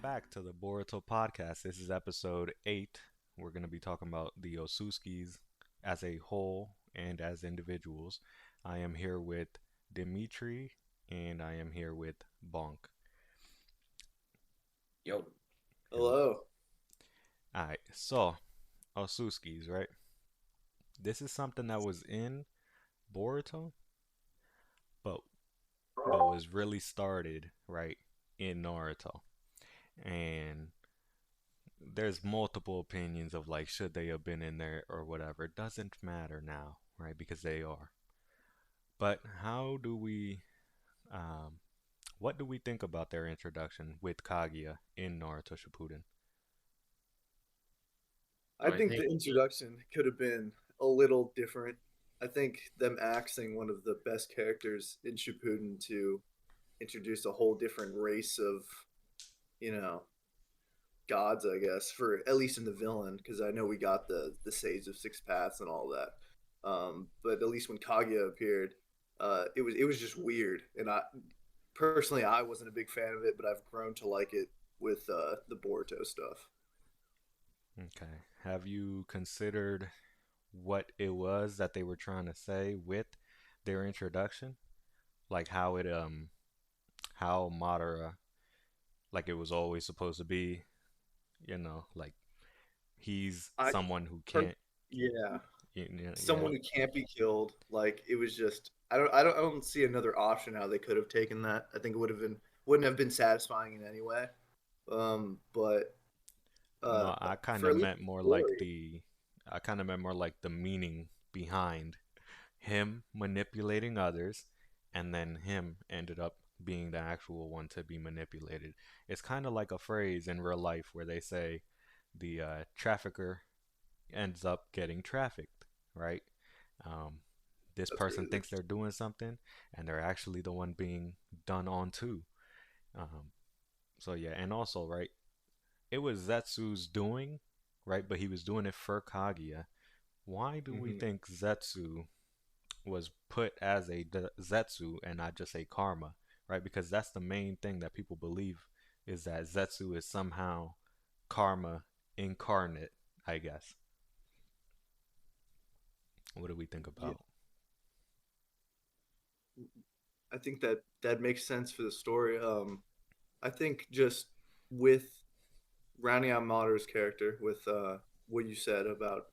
back to the Boruto podcast. This is episode 8. We're going to be talking about the Otsutskis as a whole and as individuals. I am here with Dimitri and I am here with Bonk. Yo, And Hello. alright, so Otsutskis, right? This is something that was in Boruto, but was really started right in Naruto. And there's multiple opinions of like should they have been in there or whatever. It doesn't matter now, right? Because they are. But how do we what do we think about their introduction with Kaguya in Naruto Shippuden? I so I think think the introduction could have been a little different. I think them axing one of the best characters in Shippuden to introduce a whole different race of, you know, gods, I guess, for at least in the villain, because I know we got the Sage of Six Paths and all that. But at least when Kaguya appeared, it was just weird, and I personally I wasn't a big fan of it, but I've grown to like it with the Boruto stuff. Okay. Have you considered what it was that they were trying to say with their introduction? Like how Madara like it was always supposed to be, like he's I, someone who per- can't. yeah, Yeah. someone who can't be killed. Like it was just I don't see another option how they could have taken that. I think it wouldn't have been satisfying in any way. But uh, No, for at least the story, I kind of meant more like the meaning behind him manipulating others and then him ended up being the actual one to be manipulated. It's kind of like a phrase in real life where they say the trafficker ends up getting trafficked, right? Um, this that's person crazy. thinks they're doing something and they're actually the one being done on to. Um, so yeah, and also, right, it was Zetsu's doing, right? But he was doing it for Kaguya. Why do we Hmm. think Zetsu was put as a Zetsu and not just a Karma, right? Because that's the main thing that people believe is that Zetsu is somehow Karma incarnate, I guess. What do we think Yeah, about? I think that makes sense for the story. I think just with rounding out Madara's character with what you said about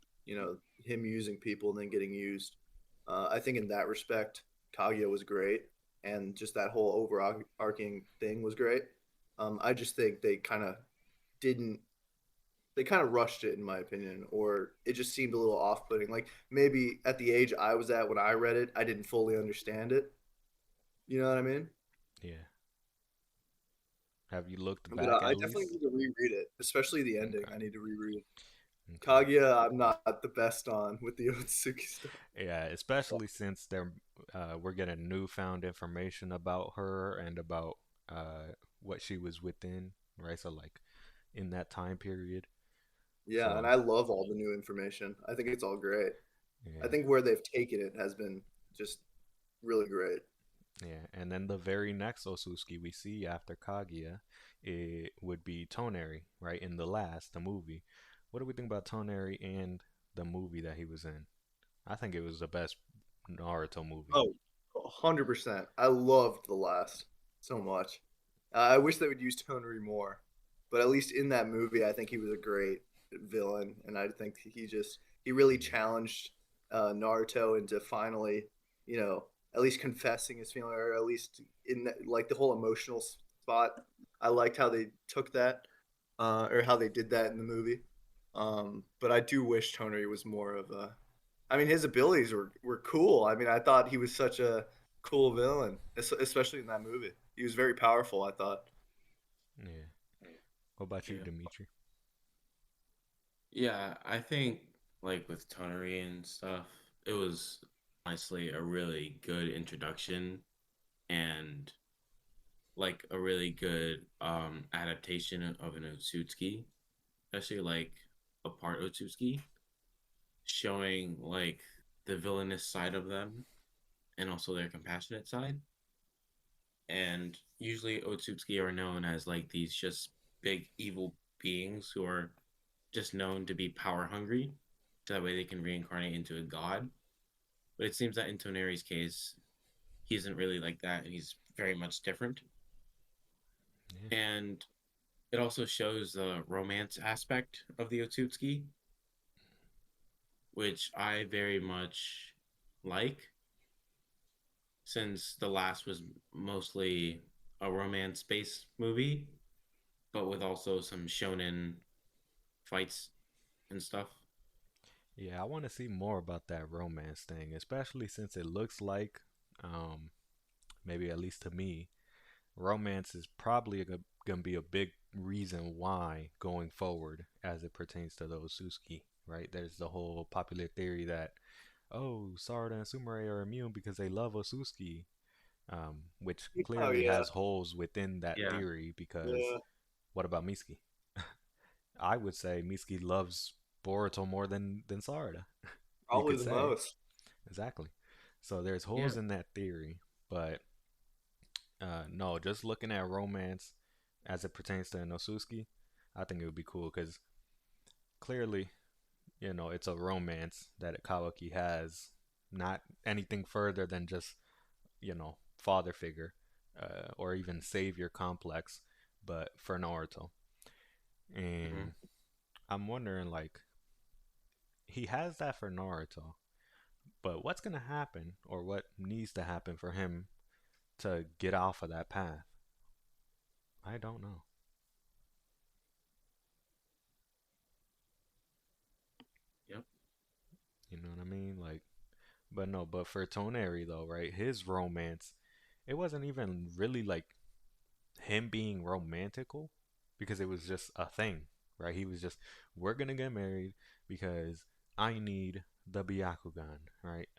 him using people and then getting used. I think in that respect, Kaguya was great, and just that whole overarching thing was great. I just think didn't they kind of rushed it in my opinion, or it just seemed a little off-putting. Like maybe at the age I was at when I read it, I didn't fully understand it. You know what I mean? Yeah. Have you looked But back I at definitely least? need to reread it, especially the ending. Okay. I need to reread Okay. Kaguya. I'm not the best on with the Otsuki stuff. Yeah, especially since we're getting newfound information about her and about what she was within, right? So like in that time period. Yeah, and So I love all the new information. I think it's all great. I yeah, think where they've taken it has been just really great. yeah. And then the very next Osusuki we see after Kaguya, it would be Toneri, right? In the movie. What do we think about Toneri and the movie that he was in? I think it was the best Naruto movie. Oh, 100%. I loved the last so much. I wish they would use Tonry more, but at least in that movie, I think he was a great villain, and I think he really Yeah. challenged Naruto into finally, you know, at least confessing his feeling, or at least in like the whole emotional spot. I liked how they took that, or how they did that in the movie. But I do wish Tonry was more of a I mean, his abilities were cool. I mean, I thought he was such a cool villain, especially in that movie. He was very powerful, I thought. Yeah. What about you, yeah, Dimitri? yeah. I think like with Tonery and stuff, it was honestly a really good introduction and like a really good adaptation of an Otsutsuki, especially like a part Otsutsuki, showing like the villainous side of them and also their compassionate side. And usually Otsutsuki are known as like these just big evil beings who are just known to be power hungry, so that way they can reincarnate into a god. But it seems that in Toneri's case, he isn't really like that, and he's very much different. Yeah. And it also shows the romance aspect of the Otsutsuki, which I very much like, since the last was mostly a romance based movie, but with also some shonen fights and stuff. Yeah, I want to see more about that romance thing, especially since it looks like, um, maybe at least to me, romance is probably going to be a big reason why going forward as it pertains to those Suski, right? There's the whole popular theory that, oh, Sarada and Sumire are immune because they love Osuski, which Oh clearly yeah, has holes within that Yeah, theory because yeah. what about Miski? I would say Miski loves Boruto more than Sarada. You Probably could the say. most. Exactly. So there's yeah, holes in that theory, but no, just looking at romance as it pertains to Inosuke, I think it would be cool because clearly, it's a romance that Kawaki has, not anything further than just, father figure, or even savior complex, but for Naruto. hmm And I'm wondering, like, he has that for Naruto, but what's gonna happen, or what needs to happen for him to get off of that path? I don't know. yep, You know what I mean? Like, but no, but for Toneri though, right? His romance, it wasn't even really like him being romantical because it was just a thing, right? He was just, we're gonna get married because I need the Byakugan, right?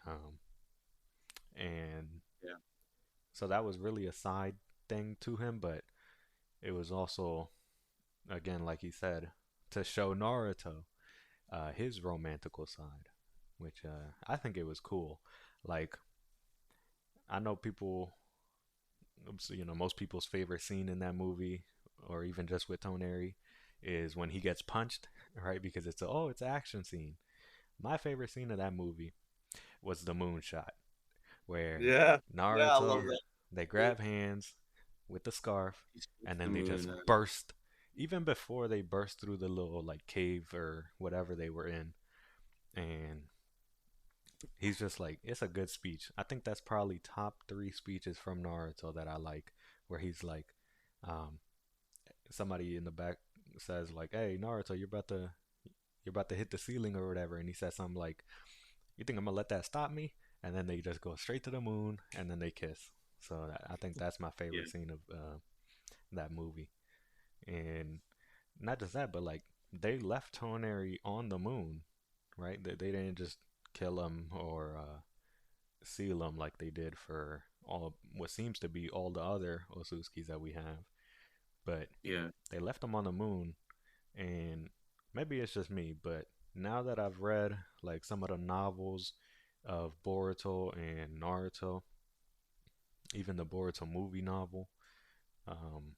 And yeah, so that was really a side thing to him, but it was also, again, like he said, to show Naruto his romantical side, which I think it was cool. Like, I know people, most people's favorite scene in that movie, or even just with Toneri, is when he gets punched, right? Because it's an action scene. My favorite scene of that movie was the moonshot, where Yeah, yeah. I love Naruto, yeah. that they too. grab hands with the scarf, He and shoots the then they just moon. burst. Even before they burst through the little like cave or whatever they were in, and he's just like, it's a good speech. I think that's probably top three speeches from Naruto that I like, where he's like, um, somebody in the back says like, "Hey Naruto, you're about to hit the ceiling or whatever," and he says something like, "You think I'm gonna let that stop me?" And then they just go straight to the moon and then they kiss. So I think that's my Yeah, favorite scene of that movie. And not just that, but like they left Toneri on the moon, right? They didn't just kill him or seal him like they did for all what seems to be all the other Osuskis that we have. But yeah, they left him on the moon, and maybe it's just me, but now that I've read like some of the novels of Boruto and Naruto, even the Boruto movie novel, um,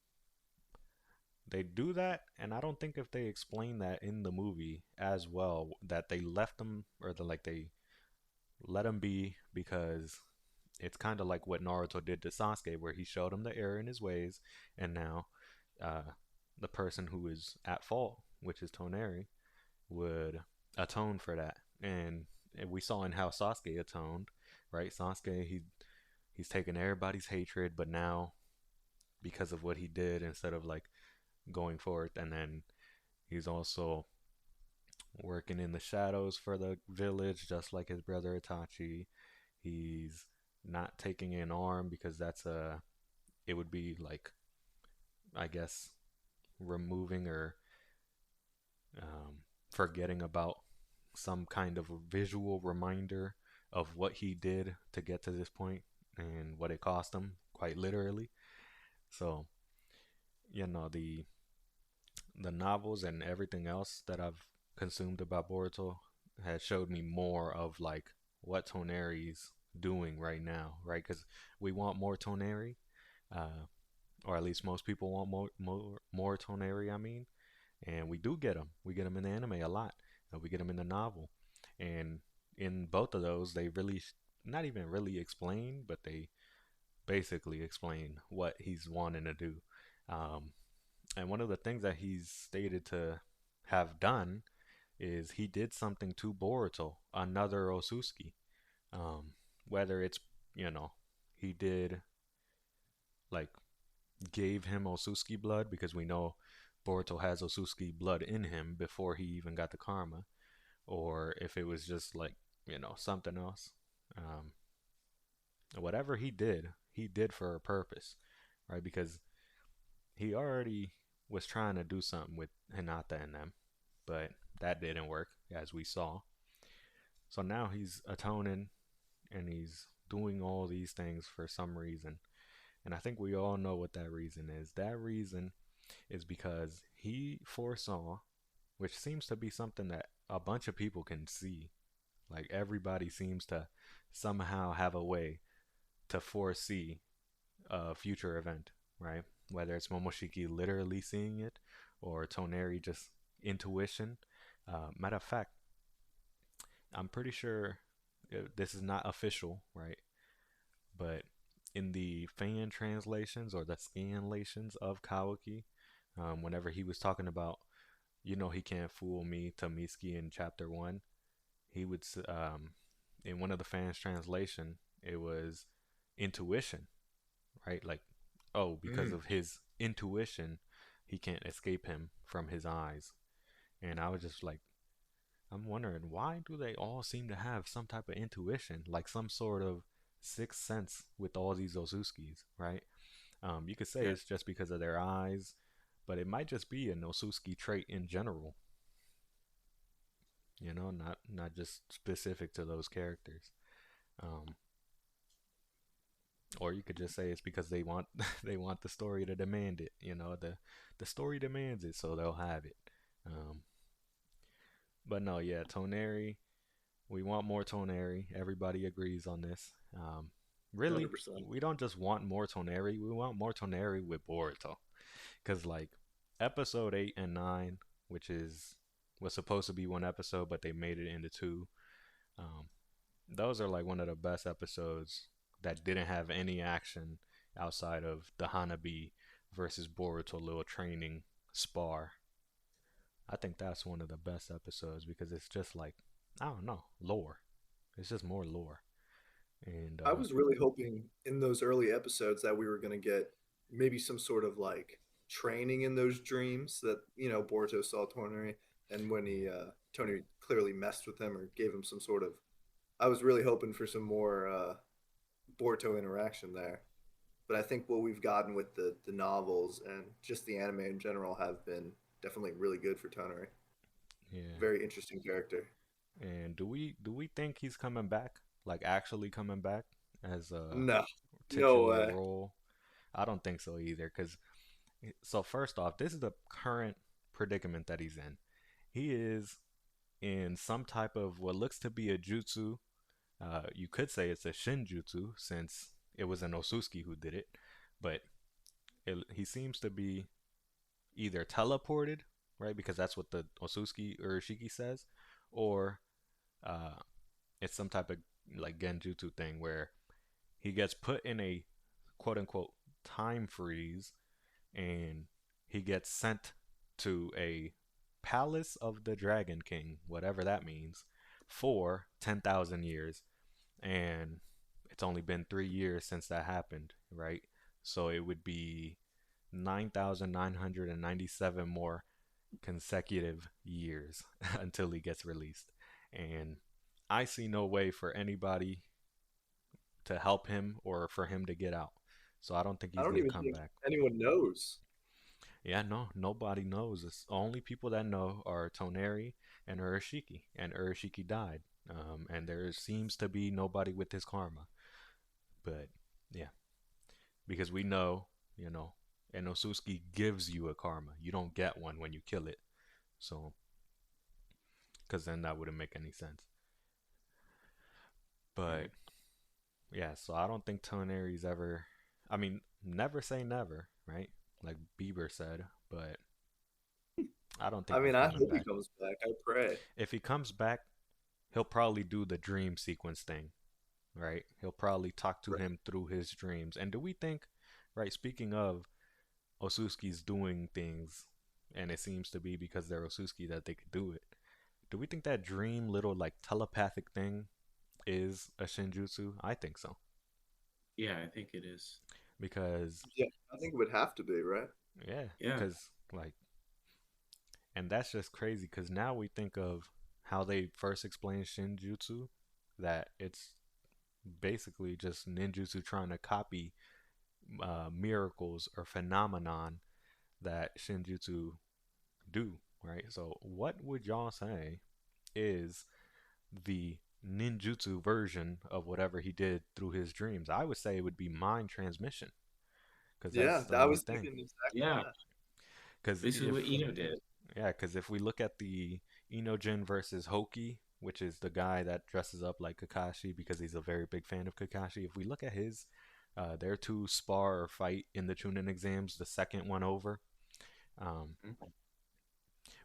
they do that, and I don't think if they explain that in the movie as well, that they left them or like they let him be because it's kind of like what Naruto did to Sasuke, where he showed him the error in his ways, and now uh, the person who is at fault, which is Toneri, would atone for that. And we saw in how Sasuke atoned, right? Sasuke, he's taken everybody's hatred, but now because of what he did, instead of like going forward, and then he's also working in the shadows for the village, just like his brother Itachi. He's not taking an arm because it would be like, I guess, removing or forgetting about some kind of a visual reminder of what he did to get to this point and what it cost him, quite literally. So, the novels and everything else that I've consumed about Boruto has showed me more of like what Toneri's doing right now, right? Because we want more Toneri, uh, or at least most people want more Toneri. I mean, and we do get them. We get them in the anime a lot. We get them in the novel, and in both of those, they really not even really explain, but they basically explain what he's wanting to do. Um, and one of the things that he's stated to have done is he did something to Boruto, another Otsutsuki. Um, whether it's, you know, he did like gave him Otsutsuki blood because we know Boruto has Otsutsuki blood in him before he even got the karma, or if it was just like, something else. Um, whatever he did for a purpose, right? Because he already was trying to do something with Hinata and them, but that didn't work, as we saw. So now he's atoning and he's doing all these things for some reason. And I think we all know what that reason is. That reason is because he foresaw, which seems to be something that a bunch of people can see. Like everybody seems to somehow have a way to foresee a future event, right? Whether it's Momoshiki literally seeing it or Toneri just intuition. Matter of fact, I'm pretty sure this is not official, right? But in the fan translations or the scanlations of Kawaki, whenever he was talking about, he can't fool me to Miski in chapter one, he would, in one of the fans' translation, it was intuition, right? Like, oh, because Mm. of his intuition, he can't escape him from his eyes. And I was just like, I'm wondering why do they all seem to have some type of intuition, like some sort of sixth sense with all these Otsutskis, right? You could say Yeah, it's just because of their eyes, but it might just be an Otsutsuki trait in general, not just specific to those characters. Um, or you could just say it's because they want they want the story to demand it. The story demands it, so they'll have it. Um, but no, yeah, Toneri. We want more Toneri. Everybody agrees on this. Really, 100%. we don't just want more Toneri. We want more Toneri with Boruto. Cause like episode 8 and 9, which was supposed to be one episode, but they made it into two. Um, those are like one of the best episodes that didn't have any action outside of the Hanabi versus Boruto little training spar. I think that's one of the best episodes because it's just like, I don't know, lore. It's just more lore. And I was really hoping in those early episodes that we were going to get maybe some sort of like training in those dreams that Boruto saw Toneri, and when he Tony clearly messed with him or gave him some sort of. I was really hoping for some more Boruto interaction there, but I think what we've gotten with the novels and just the anime in general have been definitely really good for Toneri. yeah. Very interesting character. And do we think he's coming back? Like actually coming back as a No, no titular way. role? I don't think so either. Cause so first off, this is the current predicament that he's in. He is in some type of what looks to be a jutsu. You could say it's a shinjutsu since it was an Otsutsuki who did it, but he seems to be either teleported, right? Because that's what the Otsutsuki Urashiki says, or uh, it's some type of like genjutsu thing where he gets put in a quote unquote time freeze and he gets sent to a palace of the Dragon King, whatever that means, for 10,000 years. And it's only been 3 years since that happened, right? So it would be 9,997 more consecutive years until he gets released. And I see no way for anybody to help him or for him to get out. So I don't think I he's don't gonna even come think back. anyone knows. Yeah, no, nobody knows. It's only people that know are Toneri and Urashiki, and Urashiki died. And there seems to be nobody with his karma. But yeah, because we know, you know, and Osuski gives you a karma. You don't get one when you kill it. So, because then that wouldn't make any sense. Mm-hmm. But yeah, so I don't think Toneri's ever. I mean, never say never. right? Like Bieber said, but I don't I think mean, he's I coming hope he back. comes back. I pray. If he comes back, he'll probably do the dream sequence thing, right? He'll probably talk to Right. him through his dreams. And do we think, right, speaking of Otsutsuki's doing things, and it seems to be because they're Otsutsuki that they could do it, do we think that dream little like telepathic thing is a Shinjutsu? I think so. Yeah, I think it is. Because, Yeah, I think it would have to be right. yeah, Yeah. because, like, and that's just crazy because now we think of how they first explained Shinjutsu, that it's basically just ninjutsu trying to copy miracles or phenomenon that Shinjutsu do, right? So, what would y'all say is the ninjutsu version of whatever he did through his dreams? I would say it would be mind transmission because Yeah, that's the I only was thing. thinking exactly Yeah. that. Because Basically if what Eno did. Yeah, because if we look at the Inojin versus Hoki, which is the guy that dresses up like Kakashi because he's a very big fan of Kakashi, if we look at his, their two spar or fight in the Chunin exams, the second one over, um, Mhm.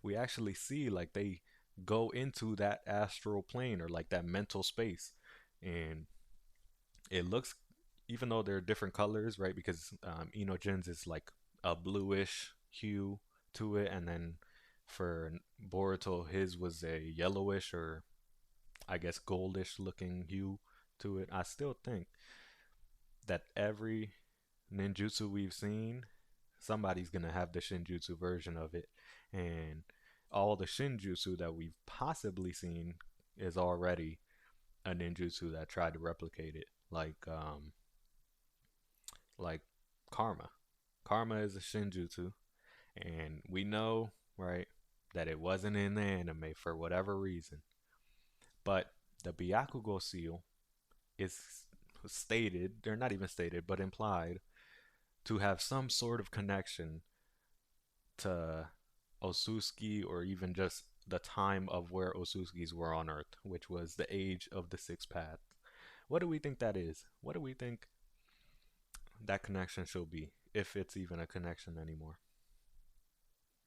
we actually see like they go into that astral plane or like that mental space, and it looks, even though they're different colors, right? Because Inojin's is like a bluish hue to it, and then for Boruto, his was a yellowish or I guess goldish looking hue to it. I still think that every ninjutsu we've seen, somebody's gonna have the Shinjutsu version of it, and all the Shinjutsu that we've possibly seen is already a ninjutsu that tried to replicate it, like karma. Karma is a Shinjutsu, and we know, right, that it wasn't in the anime for whatever reason. But the Byakugo seal is stated, they're not even stated, but implied to have some sort of connection to Otsutsuki or even just the time of where Otsutsukis were on Earth, which was the age of the Sixth Path. What do we think that is? What do we think that connection should be, if it's even a connection anymore?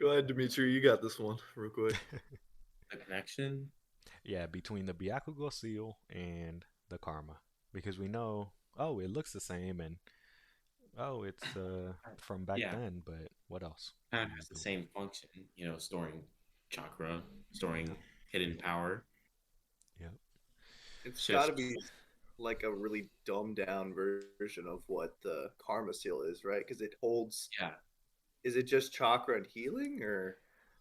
Go ahead, Dimitri. You got this one real quick. The connection. Yeah, between the Byakugo seal and the Karma, because we know, oh, it looks the same, and oh, it's from back Yeah, then, but what else kind do of we has the think? same function, storing chakra, Yep, storing hidden power. yep. It's It's got to just, be like a really dumbed down version of what the karma seal is, right? Because it holds. yeah, Is it just chakra and healing, or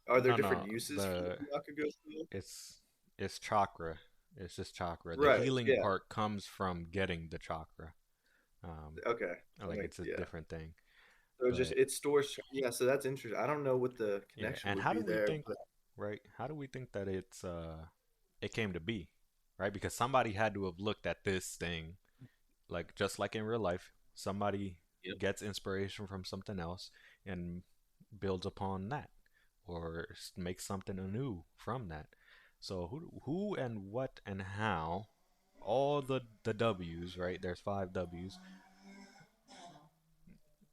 are there No, different no, uses for the the Byakugo seal? it's it's chakra. It's just chakra. The Right. healing Yeah. part comes from getting the chakra. Um, Okay. That like makes it's a yeah. different thing. So it just But it stores. Yeah. So that's interesting. I don't know what the yeah, connection and would how be do we there, think, but right? How do we think that it came to be, right? Because somebody had to have looked at this thing, like just like in real life, somebody yep. gets inspiration from something else and builds upon that, or makes something anew from that. So who and what and how, all the W's, right? There's five W's.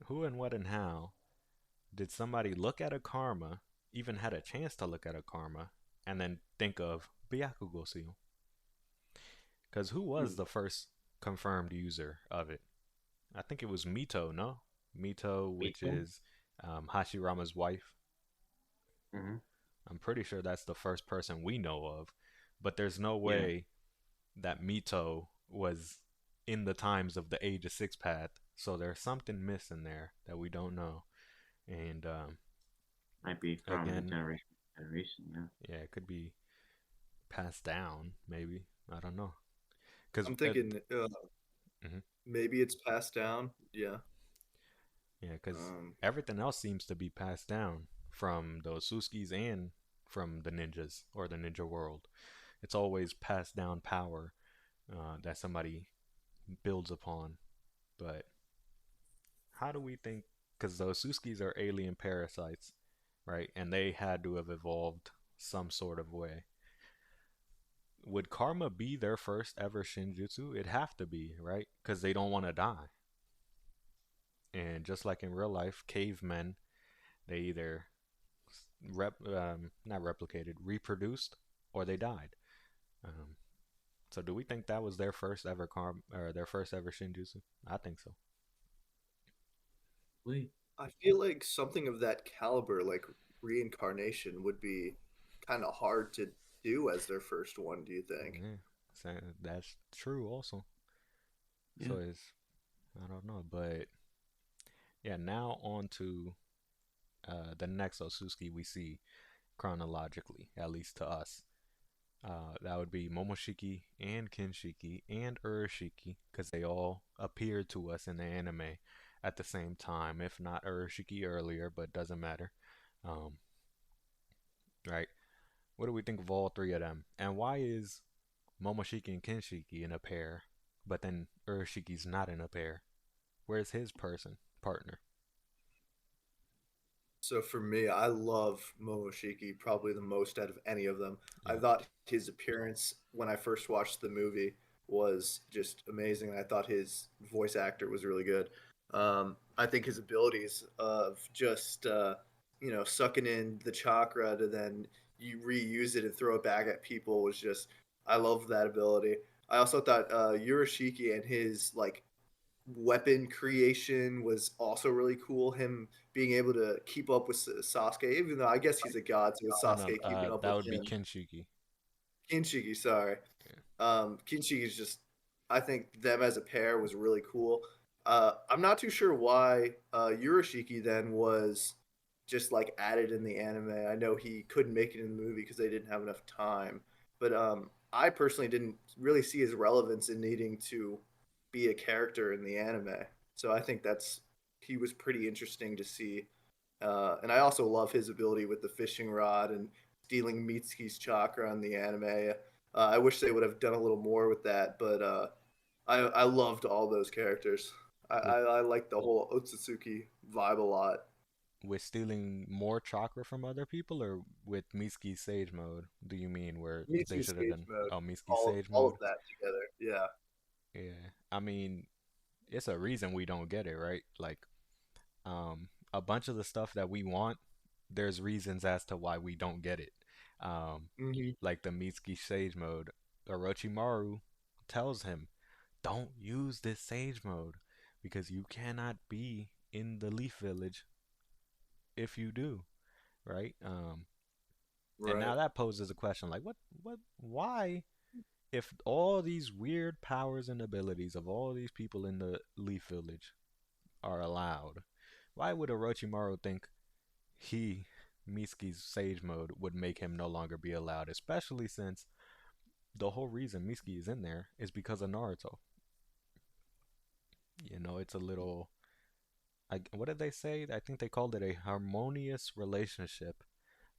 Who and what and how did somebody look at a karma, even had a chance to look at a karma, and then think of Byakugo seal? Because who was hmm. the first confirmed user of it? I think it was Mito, no? Mito, which Miko. is Hashirama's wife. Mm-hmm. I'm pretty sure that's the first person we know of. But there's no Yeah, way that Mito was in the times of the Age of Six Path. So there's something missing there that we don't know. And might be from again, generation to generation. Yeah, yeah, it could be passed down, maybe. I don't know. Because, I'm thinking mhm, maybe it's passed down. Yeah. yeah, because Um, everything else seems to be passed down from the Otsutskis and from the ninjas or the ninja world. It's always passed down power that somebody builds upon. But how do we think? Because the Otsutskis are alien parasites, right? And they had to have evolved some sort of way. Would karma be their first ever Shinjutsu? It'd have to be, right? Because they don't want to die. And just like in real life, cavemen, they either not replicated, reproduced, or they died. Um, so do we think that was their first ever or their first ever Shinjutsu? I think so. Wait, I feel like something of that caliber, like reincarnation, would be kind of hard to do as their first one. Do you think? Yeah, so that's true also. yeah. So it's I don't know, but yeah. Now on to the next Otsutsuki we see chronologically, at least to us. That would be Momoshiki and Kinshiki and Urashiki, because they all appeared to us in the anime at the same time, if not Urashiki earlier, but doesn't matter. Um, right? What do we think of all three of them? And why is Momoshiki and Kinshiki in a pair, but then Urashiki's not in a pair? Where's his partner? So for me, I love Momoshiki probably the most out of any of them. I Yeah. thought his appearance when I first watched the movie was just amazing. I thought his voice actor was really good. I think his abilities of just sucking in the chakra to then you reuse it and throw it back at people was just I love that ability. I also thought Urashiki and his like weapon creation was also really cool. Him being able to keep up with Sasuke, even though I guess he's a god, so it's No, no, Sasuke keeping up that with would be him. Kinshiki. Kinshiki, sorry. Yeah. Kinshiki is just, I think them as a pair was really cool. I'm not too sure why Urashiki then was just like added in the anime. I know he couldn't make it in the movie because they didn't have enough time, but I personally didn't really see his relevance in needing to be a character in the anime. So I think that's he was pretty interesting to see. And I also love his ability with the fishing rod and stealing Mitsuki's chakra in the anime. I wish they would have done a little more with that, but I loved all those characters. With I like the whole Otsutsuki vibe a lot. stealing more chakra from other people, or with Mitsuki's Sage mode? Do you mean where they Mitsuki's should have stage done mode, Mitsuki's Sage all mode? of that together. Yeah. Yeah, I mean, it's a reason we don't get it, right? Like, a bunch of the stuff that we want, there's reasons as to why we don't get it. Um, Hmm. like the Mitsuki Sage mode, Orochimaru tells him, "Don't use this Sage mode because you cannot be in the Leaf Village if you do." Right? And Right. now that poses a question like, why, if all these weird powers and abilities of all these people in the Leaf Village are allowed, why would Orochimaru think he, Mitsuki's Sage mode, would make him no longer be allowed? Especially since the whole reason Mitsuki is in there is because of Naruto. It's a little. What did they say? I think they called it a harmonious relationship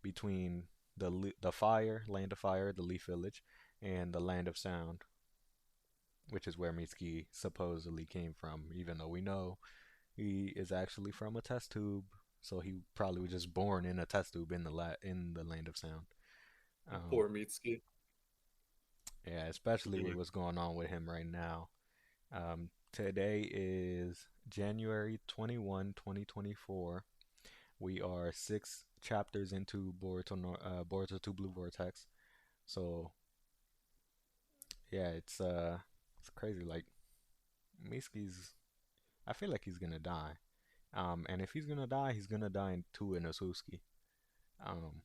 between the fire, land of fire, the Leaf Village, and the land of sound, which is where Mitsuki supposedly came from. Even though we know he is actually from a test tube, so he probably was just born in a test tube in the land of sound. Um, Poor Mitsuki. yeah, especially with what's going on with him right now. Today is January 21, 2024. We are 6 chapters into Boruto, Boruto 2 Blue Vortex. So yeah, it's crazy. Like Mitsuki's, I feel like he's gonna die. And if he's gonna die in two in Otsutsuki. Um,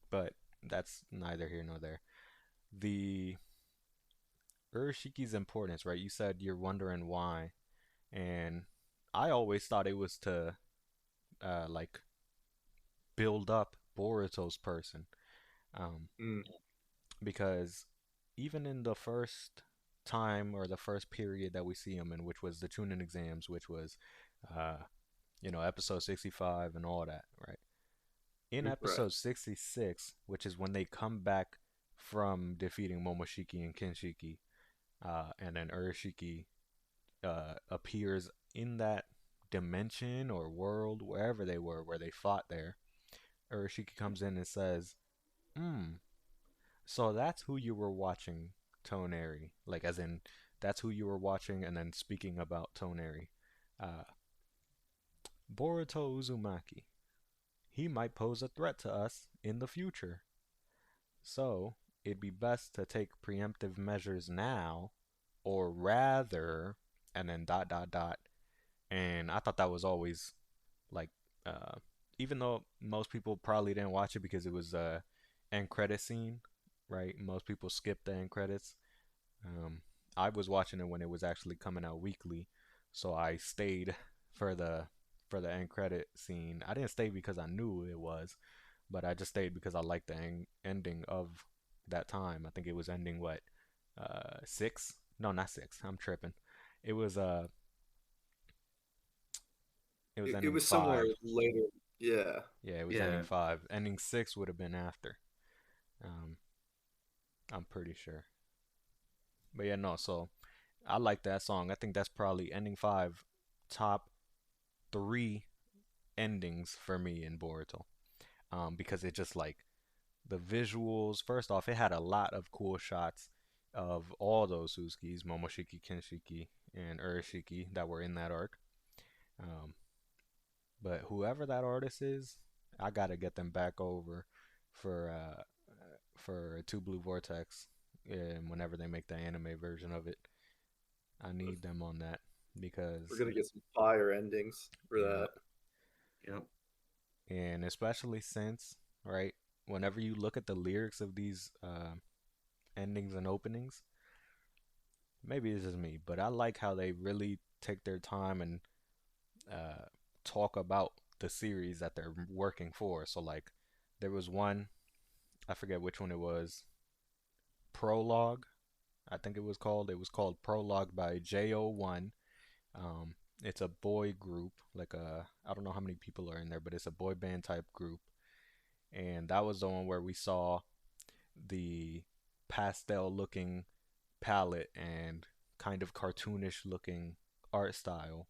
but that's neither here nor there. The Urashiki's importance, right? You said you're wondering why, and I always thought it was to like build up Boruto's person. Um, Mm, because even in the first time or the first period that we see him in, which was the Chunin exams, which was, uh, episode 65 and all that, right? In right. episode 66, which is when they come back from defeating Momoshiki and Kinshiki, and then Urashiki appears in that dimension or world, wherever they were, where they fought there. Urashiki comes in and says, "Hmm, so that's who you were watching, Toneri. Like, as in, that's who you were watching, and then speaking about Toneri." Uh, Boruto Uzumaki. He might pose a threat to us in the future. So, it'd be best to take preemptive measures now, or rather, and then dot dot dot. And I thought that was always like, uh, even though most people probably didn't watch it because it was a end credit scene, right? Most people skipped the end credits. Um, I was watching it when it was actually coming out weekly, so I stayed for the end credit scene. I didn't stay because I knew it was, but I just stayed because I liked the ending of that time. I think it was ending what, six? No, not six. I'm tripping. It was uh, it was It ending was somewhere five. later. Yeah. Yeah, it was ending Yeah. five. Ending six would have been after. Um, I'm pretty sure. But yeah, no. So I like that song. I think that's probably ending five, top three endings for me in Boruto. Because it just like the visuals. First off, it had a lot of cool shots of all those Suskis, Momoshiki, Kenshiki, and Urashiki that were in that arc. Um, but whoever that artist is, I gotta get them back over for Two Blue Vortex, and whenever they make the anime version of it, I need them on that We're because gonna get some fire endings for yeah, that. Yep. and especially since right, whenever you look at the lyrics of these endings and openings, maybe it's just me, but I like how they really take their time and uh, talk about the series that they're working for. So like, there was one, I forget which one it was, Prologue. I think it was called. It was called Prologue by JO1. Um, it's a boy group, like a I don't know how many people are in there, but it's a boy band type group. And that was the one where we saw the pastel looking palette and kind of cartoonish looking art style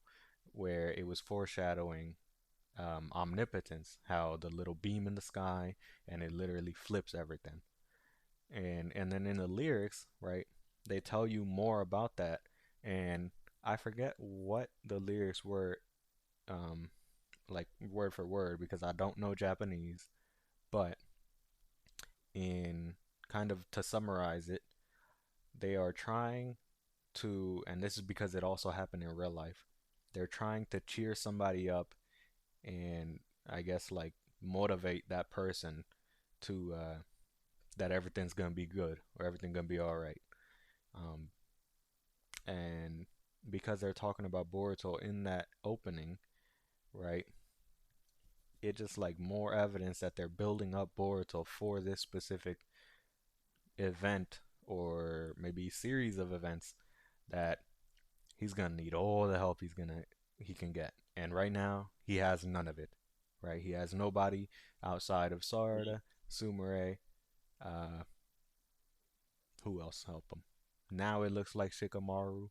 where it was foreshadowing omnipotence, how the little beam in the sky and it literally flips everything. And then in the lyrics, right, they tell you more about that. And I forget what the lyrics were, um, like word for word, because I don't know Japanese. But in kind of to summarize it, they are trying to, and this is because it also happened in real life. They're trying to cheer somebody up and I guess like motivate that person to that everything's gonna be good or everything gonna be all right. Um, and because they're talking about Boruto in that opening, right? It just like more evidence that they're building up Boruto for this specific event or maybe series of events that he's gonna need all the help he can get. And right now, he has none of it. Right? He has nobody outside of Sarada, Sumire. Uh, who else help him? Now it looks like Shikamaru,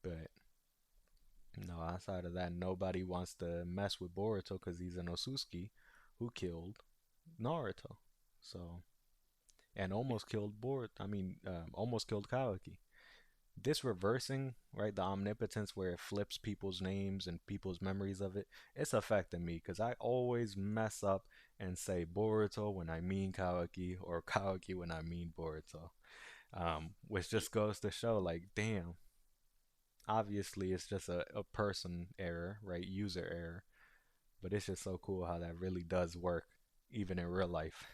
but no, outside of that, nobody wants to mess with Boruto because he's an Otsutsuki who killed Naruto. So and almost killed almost killed Kawaki. This reversing, right, the omnipotence where it flips people's names and people's memories of it, it's affecting me because I always mess up and say Boruto when I mean Kawaki or Kawaki when I mean Boruto. Which just goes to show, like, damn, obviously it's just a person error, right, user error, but it's just so cool how that really does work, even in real life.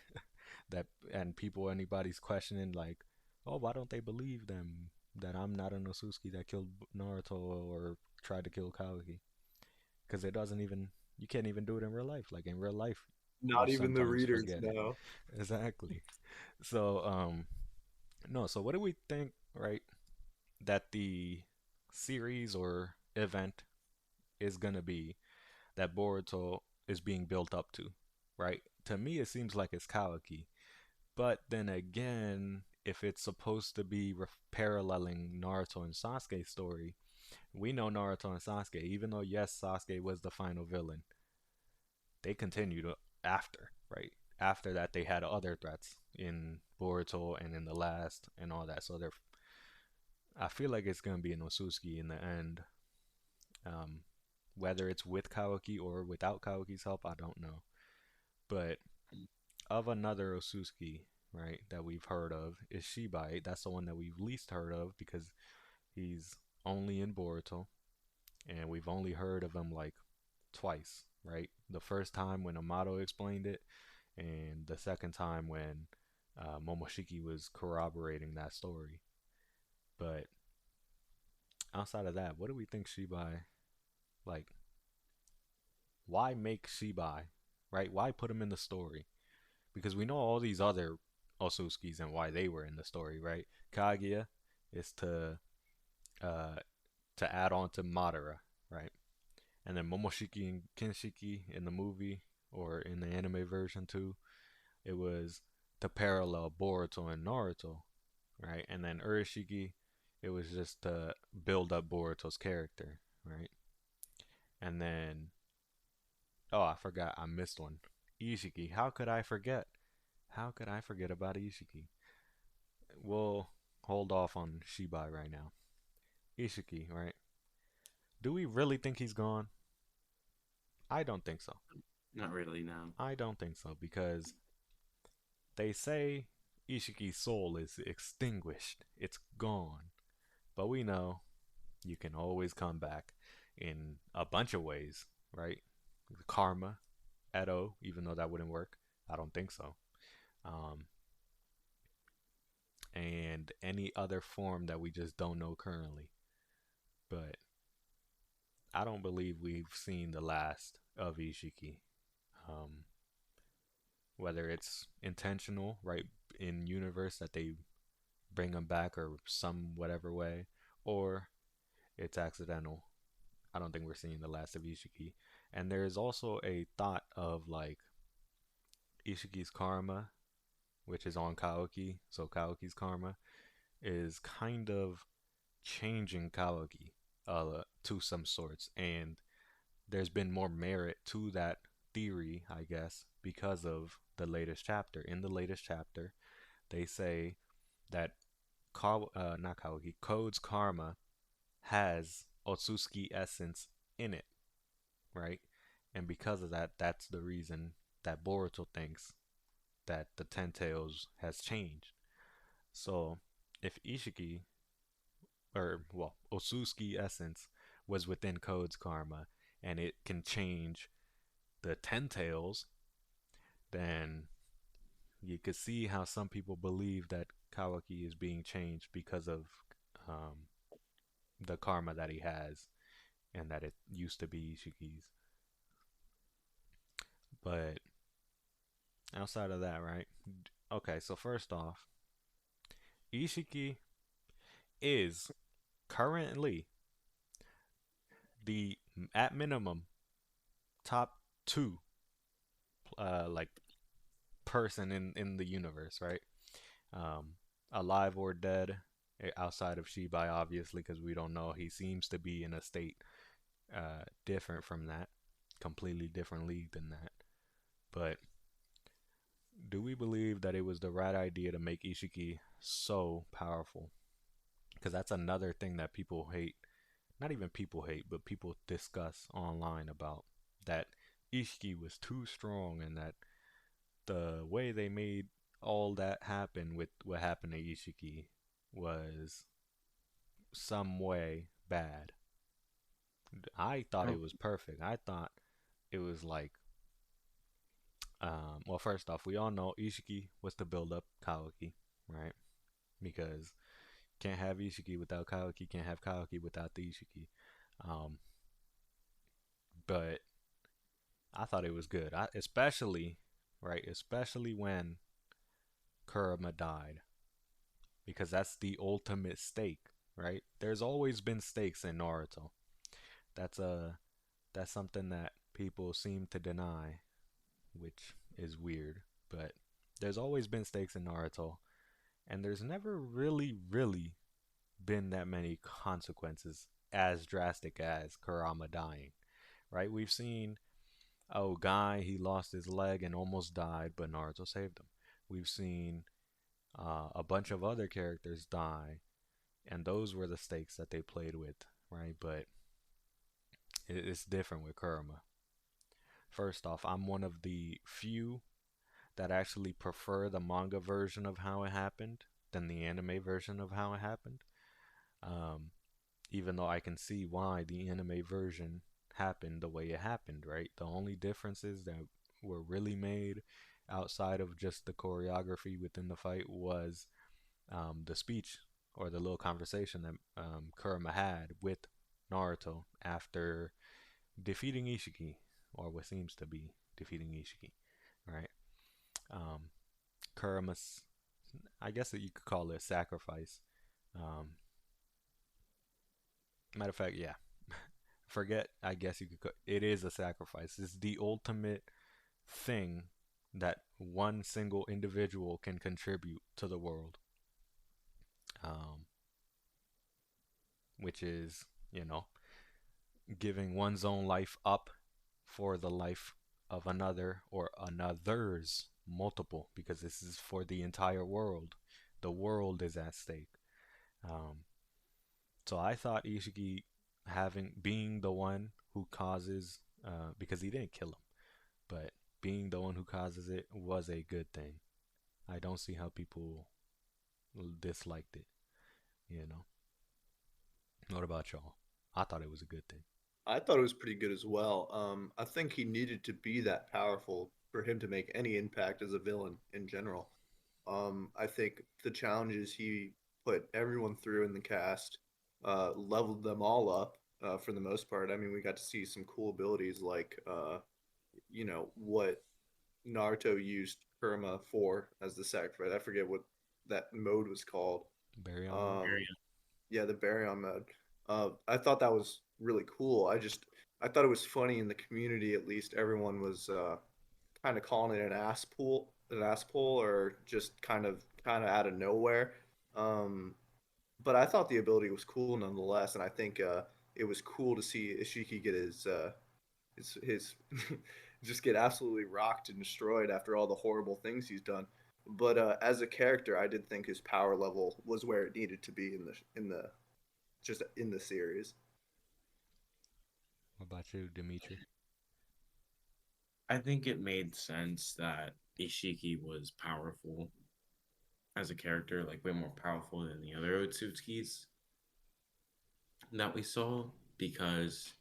That and people, anybody's questioning, like, oh, why don't they believe them that I'm not an Otsutsuki that killed Naruto or tried to kill Kawaki? Because it doesn't even you can't even do it in real life. Like in real life, you Not even the sometimes readers forget it. know. Exactly. So no. So what do we think? Right, that the series or event is gonna be that Boruto is being built up to, right? To me, it seems like it's Kawaki. But then again, if it's supposed to be paralleling Naruto and Sasuke's story, we know Naruto and Sasuke, even though yes, Sasuke was the final villain, they continued after, right? After that, they had other threats in Boruto and in the last and all that. So I feel like it's gonna be an Otsutsuki in the end. Um, whether it's with Kawaki or without Kawaki's help, I don't know. But of another Otsutsuki, right, that we've heard of is Shibai. That's the one that we've least heard of because he's only in Boruto, and we've only heard of him like twice, right? The first time when Amato explained it, and the second time when Momoshiki was corroborating that story. But outside of that, what do we think Shibai, like, why make Shibai, right? Why put him in the story? Because we know all these other Otsutskis and why they were in the story, right? Kaguya is uh to add on to Madara, right? And then Momoshiki and Kinshiki in the movie or in the anime version too, it was to parallel Boruto and Naruto, right? And then Urashiki, it was just to build up Boruto's character, right? And then, oh, I forgot, I missed one. Ishiki, how could I forget? How could I forget about Ishiki? We'll hold off on Shibai right now. Ishiki, right? Do we really think he's gone? I don't think so. Not really, no. I don't think so because they say Ishiki's soul is extinguished. It's gone. But we know you can always come back in a bunch of ways, right? Karma, Edo, even though that wouldn't work. I don't think so. Um, and any other form that we just don't know currently. But I don't believe we've seen the last of Ishiki. Um, whether it's intentional, right, in universe that they bring him back or some whatever way, or it's accidental. I don't think we're seeing the last of Ishiki. And there is also a thought of like Ishiki's karma, which is on Kaoki. So Kaoki's karma is kind of changing Kaoki to some sorts. And there's been more merit to that theory, I guess, because of the latest chapter. In the latest chapter, they say that not Kaoki, Code's karma has Otsutsuki essence in it, right? And because of that, that's the reason that Boruto thinks that the Ten Tails has changed. So if Ishiki, or well, Otsutsuki essence was within Code's karma and it can change the Ten Tails, then you could see how some people believe that Kawaki is being changed because of um, the karma that he has and that it used to be Ishiki's. But outside of that, right? Okay, so first off, Ishiki is currently the at minimum top two like person in the universe, right? Um, alive or dead, outside of Shibai, obviously, because we don't know. He seems to be in a state different from that, completely different league than that. But do we believe that it was the right idea to make Ishiki so powerful? Because that's another thing that people hate. Not even people hate, but people discuss online about that Ishiki was too strong and that the way they made all that happen with what happened to Ishiki was some way bad. I thought Oh, it was perfect. I thought it was like, well, first off, we all know Ishiki was to build up Kawaki, right? Because can't have Ishiki without Kawaki, can't have Kawaki without the Ishiki. Um, but I thought it was good, especially, right, especially when Kurama died, because that's the ultimate stake, right? There's always been stakes in Naruto. That's a that's something that people seem to deny, which is weird, but there's always been stakes in Naruto, and there's never really been that many consequences as drastic as Kurama dying, right? We've seen, oh, Guy, he lost his leg and almost died, but Naruto saved him. We've seen a bunch of other characters die, and those were the stakes that they played with, right? But It's different with Kurama. First off, I'm one of the few that actually prefer the manga version of how it happened than the anime version of how it happened. Um, Even though I can see why the anime version happened the way it happened, right? The only differences that were really made outside of just the choreography within the fight was the speech or the little conversation that Kurama had with Naruto after defeating Ishiki, or what seems to be defeating Ishiki, right? Um, Kurama's, I guess that you could call it a sacrifice. Um, Matter of fact, yeah, forget, I guess you could, it is a sacrifice. It's the ultimate thing that one single individual can contribute to the world, um, which is, you know, giving one's own life up for the life of another or another's multiple, because this is for the entire world. The world is at stake. Um, so I thought Ishiki having being the one who causes, because he didn't kill him, but being the one who causes it was a good thing. I don't see how people disliked it. You know. What about y'all? I thought it was a good thing. I thought it was pretty good as well. I think he needed to be that powerful for him to make any impact as a villain in general. I think the challenges he put everyone through in the cast leveled them all up for the most part. I mean, we got to see some cool abilities like, what Naruto used Kurama for as the sacrifice. I forget what that mode was called. Baryon mode. Um, yeah, the Baryon mode. I thought that was really cool. I thought it was funny in the community. At least everyone was kind of calling it an ass pull, or just kind of out of nowhere. Um, but I thought the ability was cool nonetheless, and I think it was cool to see Ishiki get his just get absolutely rocked and destroyed after all the horrible things he's done. But as a character, I did think his power level was where it needed to be in the series. What about you, Dimitri? I think it made sense that Ishiki was powerful as a character, like way more powerful than the other Otsutsukis that we saw, because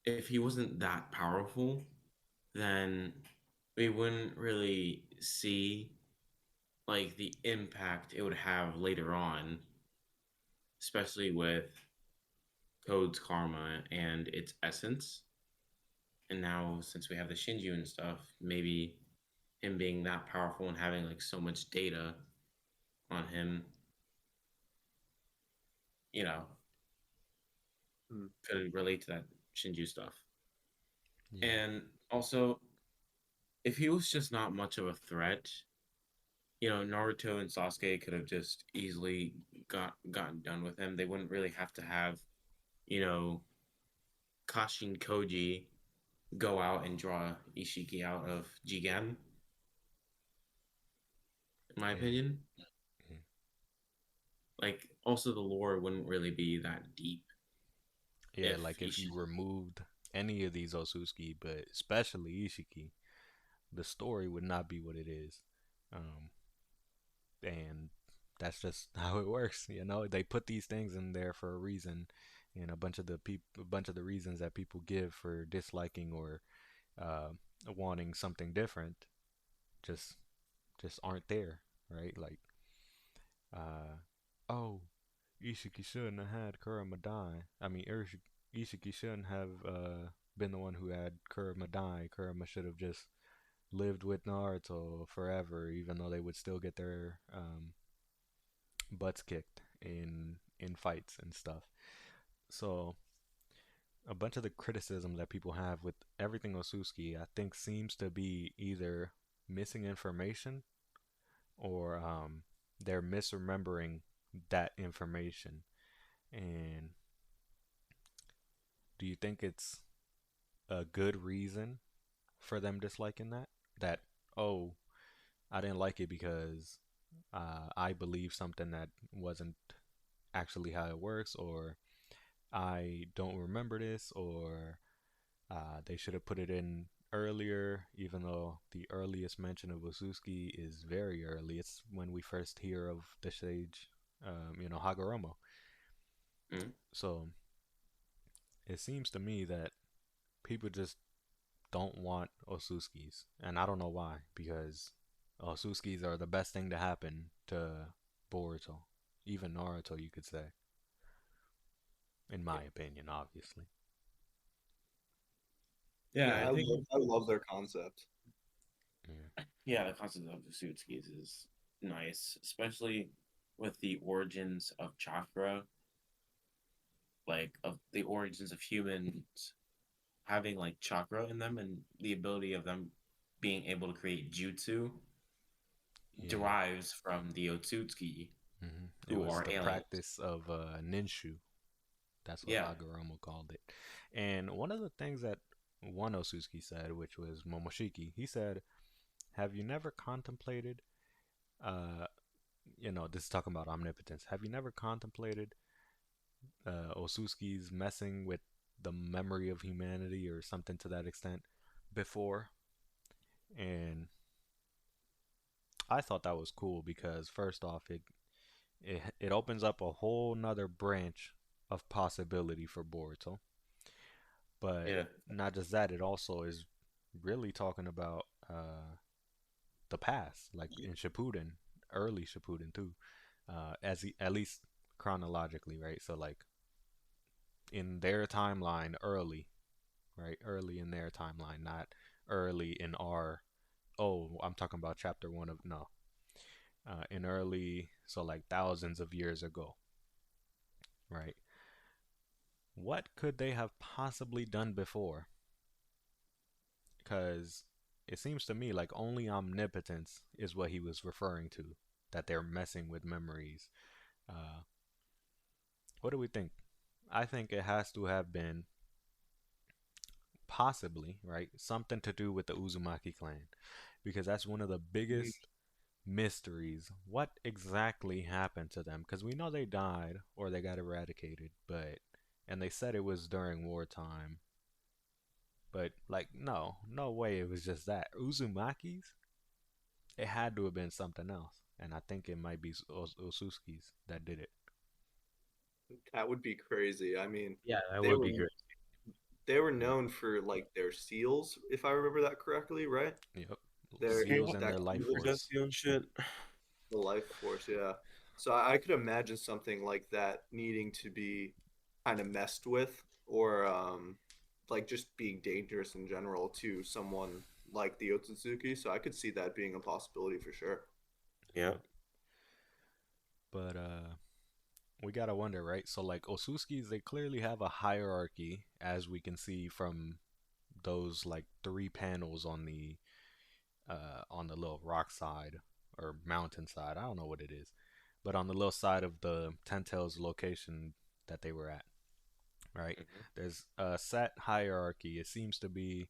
if he wasn't that powerful, then we wouldn't really see like the impact it would have later on, especially with Code's karma and its essence. And now since we have the Shinju and stuff, maybe him being that powerful and having like so much data on him, you know, Hmm. could relate to that Shinju stuff. Yeah. And also, if he was just not much of a threat, Naruto and Sasuke could have just easily gotten done with him. They wouldn't really have to have, you know, Kashin Koji go out and draw Ishiki out of Jigen, in my Yeah. opinion. Mm. Like, also the lore wouldn't really be that deep Yeah, if like if you Ishiki. removed any of these Otsutsuki, but especially Ishiki, the story would not be what it is. Um, and that's just how it works. You know, they put these things in there for a reason, and a bunch of the reasons that people give for disliking or uh, wanting something different just just aren't there, right? Like, uh, oh, Ishiki shouldn't have had Kurama die. I mean, Ishiki shouldn't have been the one who had Kurama die. Kurama should have just lived with Naruto forever, even though they would still get their butts kicked in fights and stuff. So a bunch of the criticism that people have with everything Osuski, I think, seems to be either missing information or they're misremembering that information. And do you think it's a good reason for them disliking that? That, oh, I didn't like it because I believe something that wasn't actually how it works, or I don't remember this, or they should have put it in earlier, even though the earliest mention of Otsutsuki is very early. It's when we first hear of the sage, Hagoromo. Mm. So it seems to me that people just don't want Otsutskis, and I don't know why, because Otsutskis are the best thing to happen to Boruto, even Naruto, you could say, in Yeah, my opinion, obviously. yeah. Yeah, I think I love their concept. Yeah. yeah, the concept of the suitcase is nice, especially with the origins of chakra, like of the origins of humans having like chakra in them and the ability of them being able to create jutsu Yeah. derives from the Otsutsuki, It who was are the aliens. practice of ninshu. That's what Yeah, Hagoromo called it. And one of the things that one Otsutsuki said, which was Momoshiki, he said, "Have you never contemplated, uh, this is talking about omnipotence. Have you never contemplated Otsutsuki's messing with the memory of humanity or something to that extent before?" And I thought that was cool because first off, it opens up a whole nother branch of possibility for Boruto. But yeah, not just that, it also is really talking about the past, like in Shippuden, early Shippuden too, at least chronologically, right? So like in their timeline, early, right? Early in their timeline, not early in our. Oh, I'm talking about chapter one of no. In early, so like thousands of years ago, right? What could they have possibly done before? Because it seems to me like only omnipotence is what he was referring to, that they're messing with memories. Uh, what do we think? I think it has to have been possibly, right, something to do with the Uzumaki clan, because that's one of the Mhm. biggest mysteries. What exactly happened to them? Because we know they died or they got eradicated, but and they said it was during wartime, but like no, no way it was just that. Uzumaki's, it had to have been something else, and I think it might be Osuski's that did it. That would be crazy. I mean, yeah. That they would were be great. they were known for like their seals, if I remember that correctly, right? Yep, Their seals and that their life keep force. Shit. the life force, yeah. So I could imagine something like that needing to be kind of messed with, or like just being dangerous in general to someone like the Otsutsuki. So I could see that being a possibility for sure. Yeah, But we gotta wonder, right? So like Osuskis, they clearly have a hierarchy, as we can see from those like three panels on the little rock side or mountain side. I don't know what it is, but on the little side of the Ten Tails location that they were at, right? hmm There's a set hierarchy. It seems to be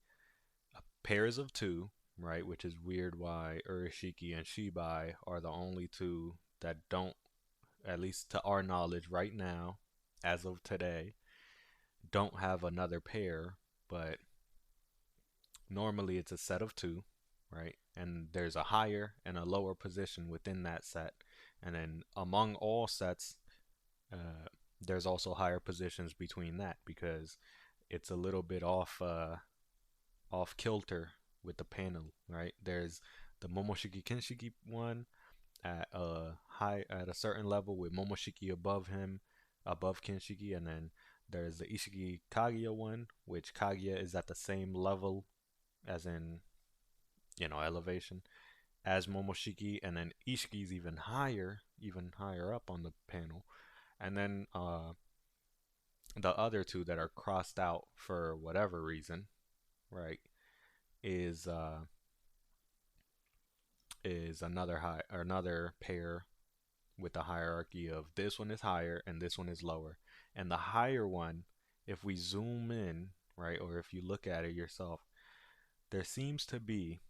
pairs of two, right? Which is weird why Urashiki and Shibai are the only two that don't, at least to our knowledge right now, as of today, don't have another pair, but normally it's a set of two, right? And there's a higher and a lower position within that set. And then among all sets, uh, there's also higher positions between that because it's a little bit off kilter with the panel, right? There's the Momoshiki Kenshiki one at a certain level with Momoshiki above him, above Kenshiki, and then there's the Ishiki Kaguya one, which Kaguya is at the same level as in elevation as Momoshiki, and then Ishiki's even higher up on the panel, and then the other two that are crossed out for whatever reason, right, is another pair with the hierarchy of this one is higher and this one is lower. And the higher one, if we zoom in, right, or if you look at it yourself, there seems to be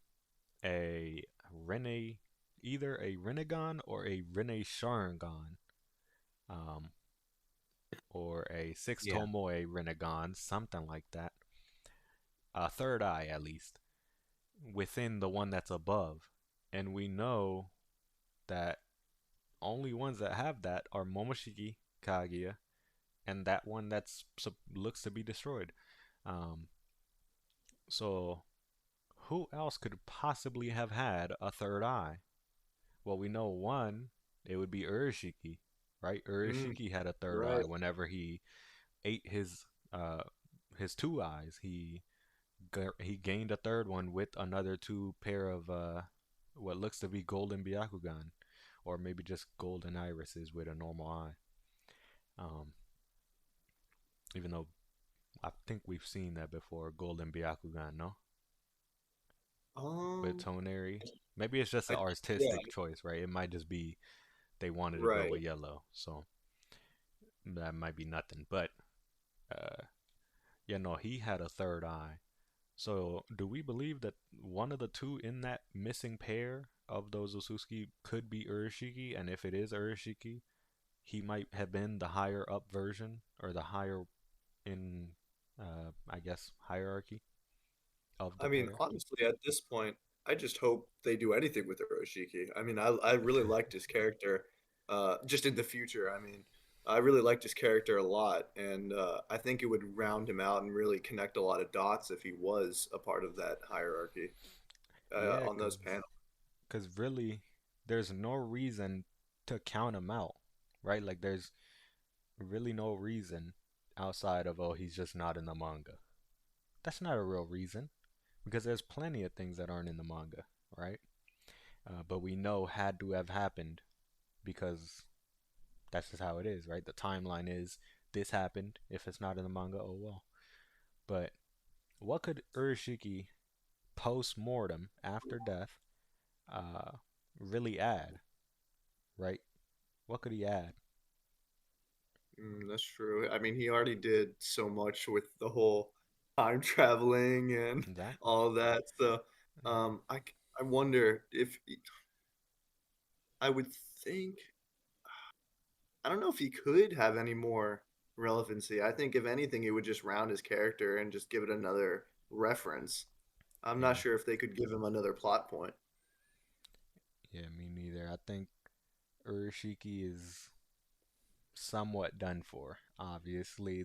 a Rene, either a Renegon or a Rene Sharingan, um, or a six Yeah. tomoe Rinnegan, something like that. A third eye, at least, within the one that's above. And we know that only ones that have that are Momoshiki, Kaguya, and that one that's looks to be destroyed. Um, so who else could possibly have had a third eye? Well, we know one, it would be Urashiki, right? Mm, Urashiki had a third eye right. whenever he ate uh his two eyes. He gained a third one with another two pair of what looks to be golden Byakugan, or maybe just golden irises with a normal eye. Um, even though I think we've seen that before, golden Byakugan, no? With Um, Toneri. Maybe it's just I an yeah, artistic choice, right? It might just be they wanted to go right. with yellow, so that might be nothing. But uh, yeah, no, he had a third eye. So do we believe that one of the two in that missing pair of those Otsutsuki could be Urashiki? And if it is Urashiki, he might have been the higher up version or the higher in, I guess, hierarchy of the I mean, pair. honestly, at this point, I just hope they do anything with Hiroshiki. I mean, I really liked his character, just in the future. I mean, I really liked his character a lot, and I think it would round him out and really connect a lot of dots if he was a part of that hierarchy Yeah, on those panels. cause really, there's no reason to count him out, right? Like there's really no reason outside of, oh, he's just not in the manga. That's not a real reason because there's plenty of things that aren't in the manga, right? But we know had to have happened because that's just how it is, right? The timeline is this happened. If it's not in the manga, oh well. But what could Urashiki post mortem after death uh, really add, right? What could he add? That's true. I mean, he already did so much with the whole time traveling and Exactly. all of that. So, I wonder if I would think I don't know if he could have any more relevancy. I think if anything, it would just round his character and just give it another reference. I'm not Yeah, sure if they could give him another plot point. yeah, me neither. I think Urashiki is somewhat done for. Obviously,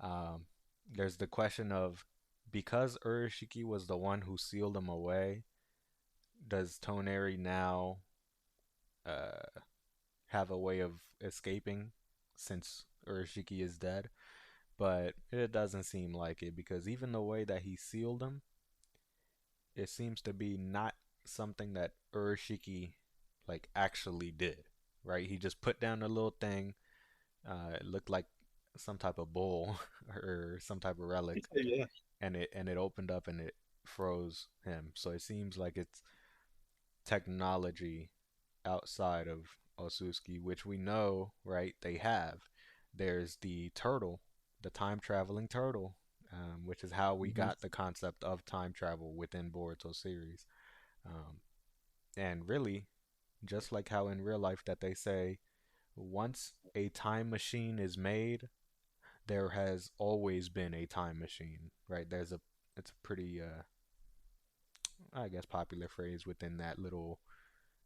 um, there's the question of because Urashiki was the one who sealed him away, does Toneri now uh, have a way of escaping since Urashiki is dead? But it doesn't seem like it because even the way that he sealed him, it seems to be not something that Urashiki like actually did. Right? He just put down a little thing. It looked like some type of bowl or some type of relic, Yeah. and it opened up and it froze him. So it seems like it's technology outside of Otsutsuki, which we know, right? They have. There's the turtle, the time traveling turtle, which is how we Mhm. got the concept of time travel within Boruto series. Um, and really, just like how in real life that they say, once a time machine is made, there has always been a time machine, right? It's a pretty, I guess, popular phrase within that little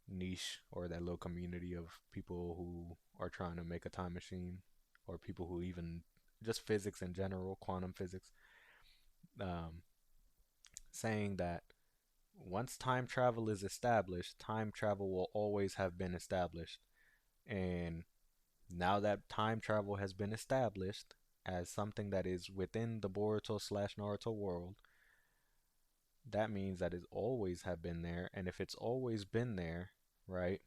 niche or that little community of people who are trying to make a time machine or people who even just physics in general, quantum physics, um, saying that once time travel is established, time travel will always have been established. And now that time travel has been established as something that is within the Boruto slash Naruto world, that means that it always have been there. And if it's always been there, right,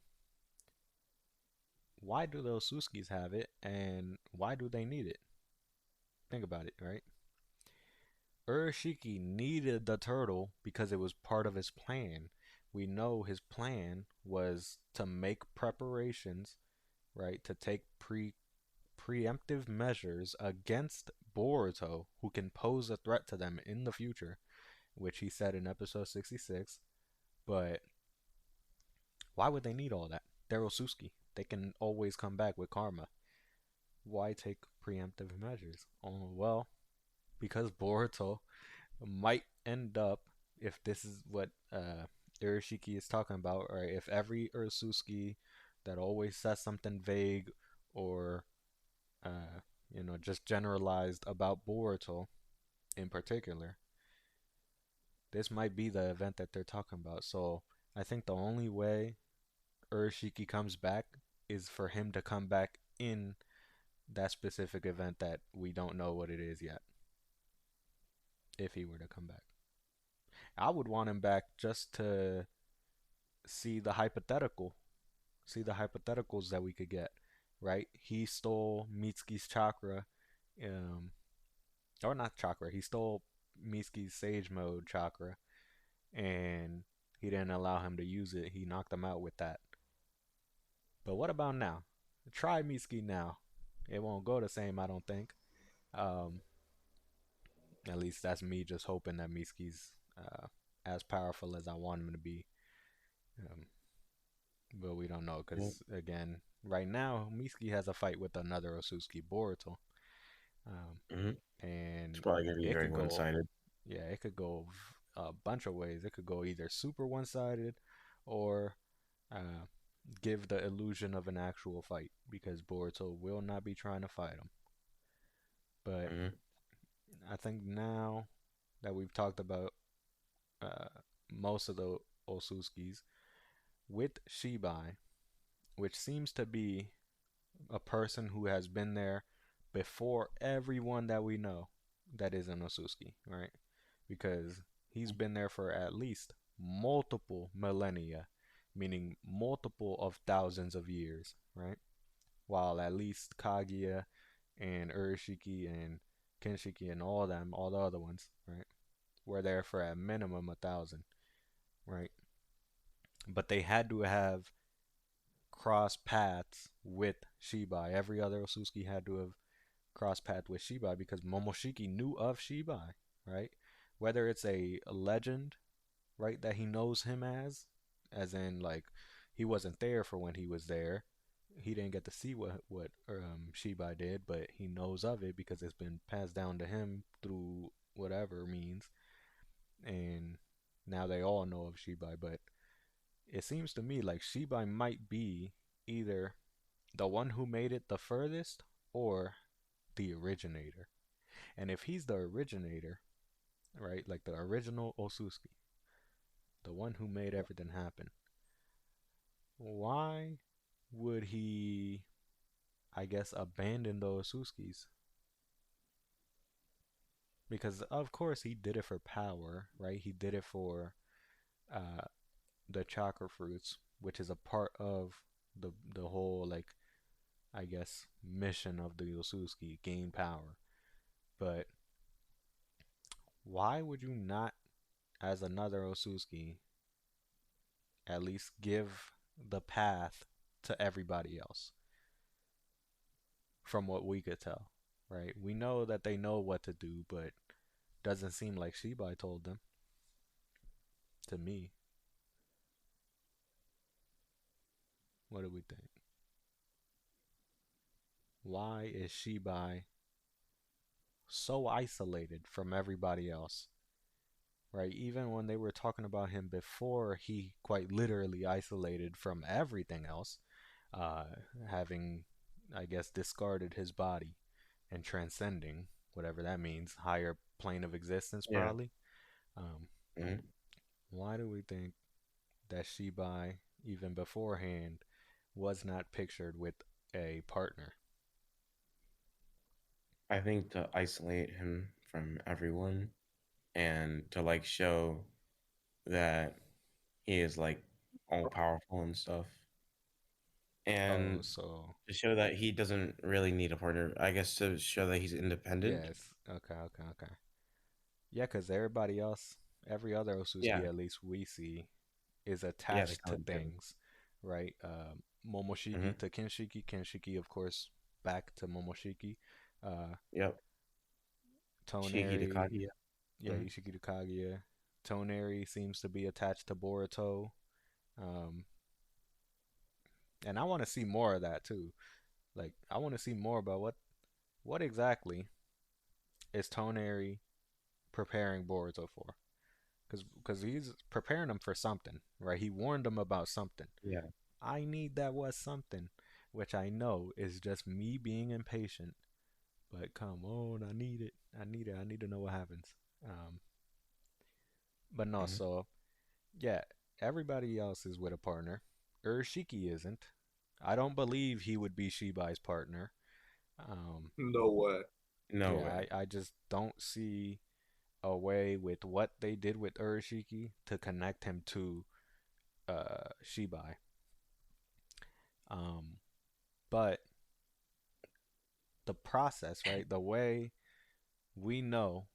why do those Suskis have it and why do they need it? Think about it, right? Urashiki needed the turtle because it was part of his plan. We know his plan was to make preparations, right, to take preemptive measures against Boruto, who can pose a threat to them in the future, which he said in episode 66. But why would they need all that? They're Otsutsuki. They can always come back with karma. why take preemptive measures? Oh, well, because Boruto might end up, if this is what Irishiki is talking about, or if every Ursuski that always says something vague or uh, just generalized about Boruto in particular, this might be the event that they're talking about. So I think the only way Urishiki comes back is for him to come back in that specific event that we don't know what it is yet. If he were to come back, I would want him back just to see the hypothetical, see the hypotheticals that we could get. Right? He stole Mitsuki's chakra, um, or not chakra. He stole Mitsuki's Sage Mode chakra, and he didn't allow him to use it. He knocked him out with that. But what about now? Try Mitsuki now. It won't go the same, I don't think. Um, at least that's me just hoping that Mitsuki's as powerful as I want him to be. Um, but we don't know because again, right now Mitsuki has a fight with another Otsutsuki Boruto, um, Mm-hmm. It's and probably gonna be it very could one go, sided. yeah, it could go a bunch of ways. It could go either super one-sided, or uh, give the illusion of an actual fight because Boruto will not be trying to fight him. But Mm-hmm. I think now that we've talked about uh, most of the Otsutskis with Shibai, which seems to be a person who has been there before everyone that we know that is an Otsutsuki, right? Because he's been there for at least multiple millennia, meaning multiple of thousands of years, right? While at least Kaguya and Urishiki and Kenshiki and all them, all the other ones, right, were there for a minimum 1,000, right? But they had to have crossed paths with Shibai. Every other Otsutsuki had to have crossed paths with Shibai because Momoshiki knew of Shibai, right? Whether it's a legend, right, that he knows him as in like he wasn't there for when he was there. He didn't get to see what Shibai did, but he knows of it because it's been passed down to him through whatever means, and now they all know of Shibai. But it seems to me like Shibai might be either the one who made it the furthest or the originator. And if he's the originator, right, like the original Otsutsuki, the one who made everything happen, why would he, I guess, abandon the Otsutskis? Because of course he did it for power, right? He did it for uh, the chakra fruits, which is a part of the whole like I guess mission of the Otsutsuki, gain power. But why would you not, as another Otsutsuki, at least give the path to everybody else? From what we could tell, right? We know that they know what to do, but doesn't seem like Shibai told them to me. What do we think? Why is Shibai so isolated from everybody else? Right? Even when they were talking about him before, he quite literally isolated from everything else, uh, having, I guess, discarded his body and transcending, whatever that means, higher plane of existence, Yeah. probably. Um, Mm-hmm. why do we think that Shibai, even beforehand, was not pictured with a partner? I think to isolate him from everyone and to like show that he is like all powerful and stuff, Oh, and so to show that he doesn't really need a partner. I guess to show that he's independent. yes, okay, okay, okay. Yeah, because everybody else, every other Otsutsuki Yeah, at least we see, is yeah, they attached to come together. things, right? Momoshiki Mm-hmm. to Kenshiki, Kenshiki, of course, back to Momoshiki. Uh, Yep. Shiki to Toneri, Kaguya. yeah, Mm-hmm. Ishiki to Kaguya. Toneri seems to be attached to Boruto. Um, and I want to see more of that too. Like, I want to see more about what exactly is Toneri preparing Boruto for? Because he's preparing him for something, right? He warned him about something. Yeah. I need that was something, which I know is just me being impatient. But come on, I need it. I need it. I need to know what happens. Um, but no, Mhm. so yeah, everybody else is with a partner. Urshiki isn't. I don't believe he would be Shibai's partner. Um, No way. No yeah, way. I just don't see a way with what they did with Urshiki to connect him to Shibai. Um, but the process, right? The way we know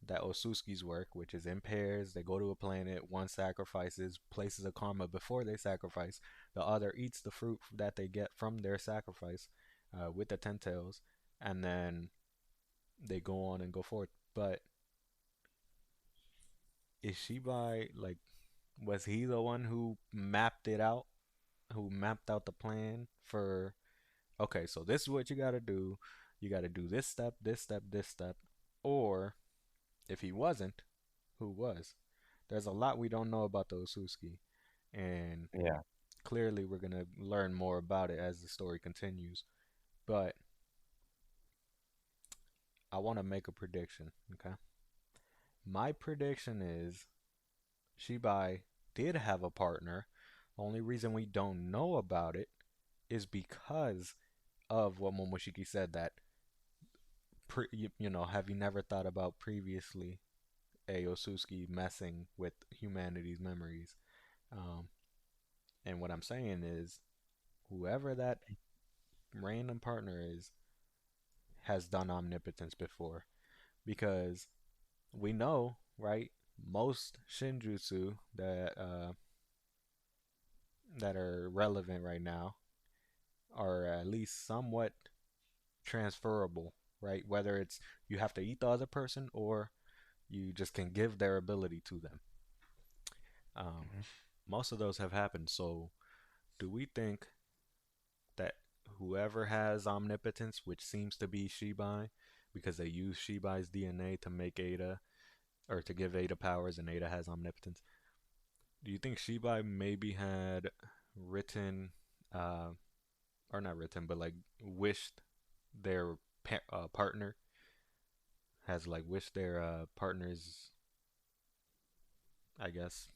that Otsutsuki's work, which is in pairs, they go to a planet, one sacrifices, places a karma before they sacrifice, the other eats the fruit that they get from their sacrifice with the ten tails, and then they go on and go forth. But is Shibai like, was he the one who mapped it out, who mapped out the plan for, okay, so this is what you gotta do. You gotta do this step, this step, this step. Or if he wasn't, who was? There's a lot we don't know about the Otsutsuki, and Yeah. clearly we're gonna learn more about it as the story continues. But I want to make a prediction. Okay, my prediction is Shibai did have a partner. Only reason we don't know about it is because of what Momoshiki said, that have you never thought about previously a Otsutsuki messing with humanity's memories? Um, and what I'm saying is, whoever that random partner is has done omnipotence before, because we know, right? Most shinjutsu that are relevant right now are at least somewhat transferable, right? Whether it's you have to eat the other person or you just can give their ability to them. Um, Mhm. most of those have happened. So, do we think that whoever has omnipotence, which seems to be Shibai, because they use Shibai's DNA to make Ada, or to give Ada powers, and Ada has omnipotence, do you think Shibai maybe had written, uh, or not written, but like wished their partner, has like wished their partner's, I guess,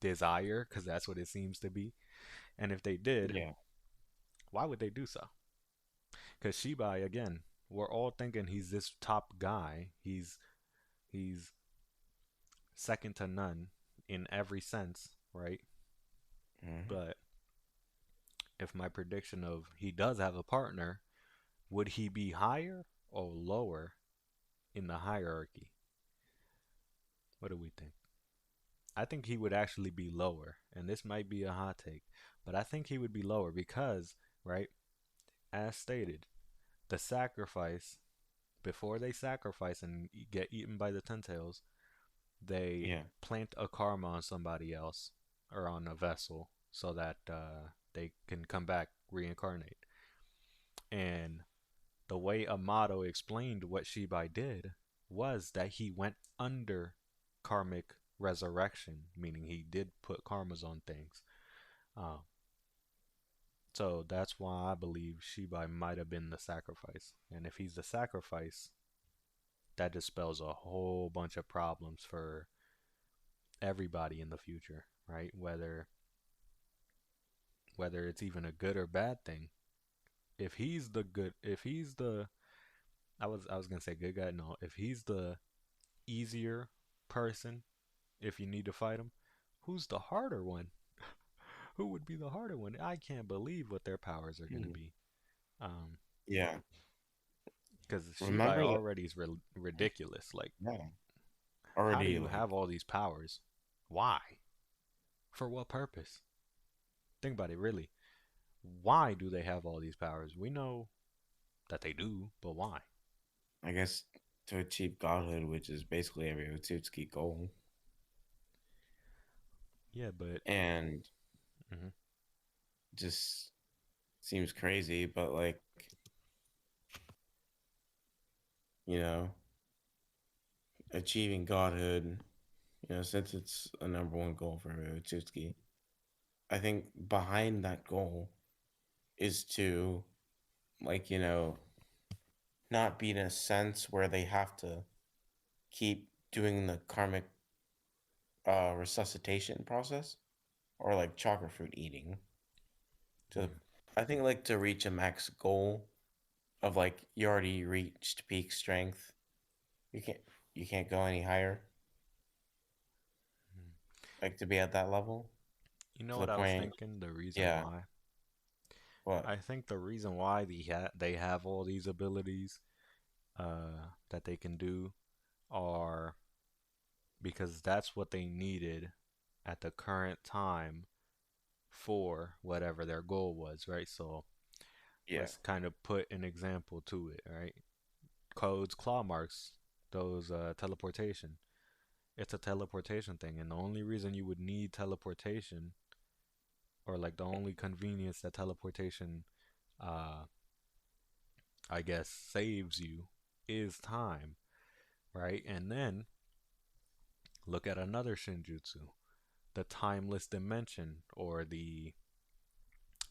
desire, because that's what it seems to be? And if they did, Yeah. why would they do so? Because Shibai, again, we're all thinking he's this top guy. He's second to none in every sense, right? Mhm. But if my prediction of he does have a partner, would he be higher or lower in the hierarchy? What do we think? I think he would actually be lower, and this might be a hot take, but I think he would be lower because, right, as stated, the sacrifice, before they sacrifice and get eaten by the Tentails, they Yeah. plant a karma on somebody else or on a vessel so that they can come back, reincarnate. And the way Amato explained what Shibai did was that he went under karmic resurrection, meaning he did put karmas on things. Uh, so that's why I believe Shibai might have been the sacrifice. And if he's the sacrifice, that dispels a whole bunch of problems for everybody in the future, right? Whether it's even a good or bad thing. If he's the good, if he's the, I was gonna say good guy. No, if he's the easier person, if you need to fight him, who's the harder one? Who would be the harder one? I can't believe what their powers are gonna Mhm. be. Um, Yeah. because Shibai Remember that. already is ridiculous. Like, Yeah. how do Already you have like all these powers? Why? For what purpose? Think about it, really. Why do they have all these powers? We know that they do, but why? I guess to achieve godhood, which is basically every Otsutsuki goal. Yeah, but And mhm. just seems crazy, but like, you know, achieving godhood, since it's a number one goal for Otsutsuki, I think behind that goal is to, like, not be in a sense where they have to keep doing the karmic resuscitation process or like chocolate fruit eating to the, Mm. I think like to reach a max goal of like you already reached peak strength. You can't you can't go any higher. Mm. Like to be at that level You know to the what I was point. thinking? The reason Yeah. why? What? I think the reason why they have all these abilities that they can do are because that's what they needed at the current time for whatever their goal was, right? So Yeah. let's kind of put an example to it, right? Codes, claw marks, those teleportation. It's a teleportation thing, and the only reason you would need teleportation, or like the only convenience that teleportation, uh, I guess, saves you, is time, right? And then look at another Shinjutsu, the timeless dimension, or the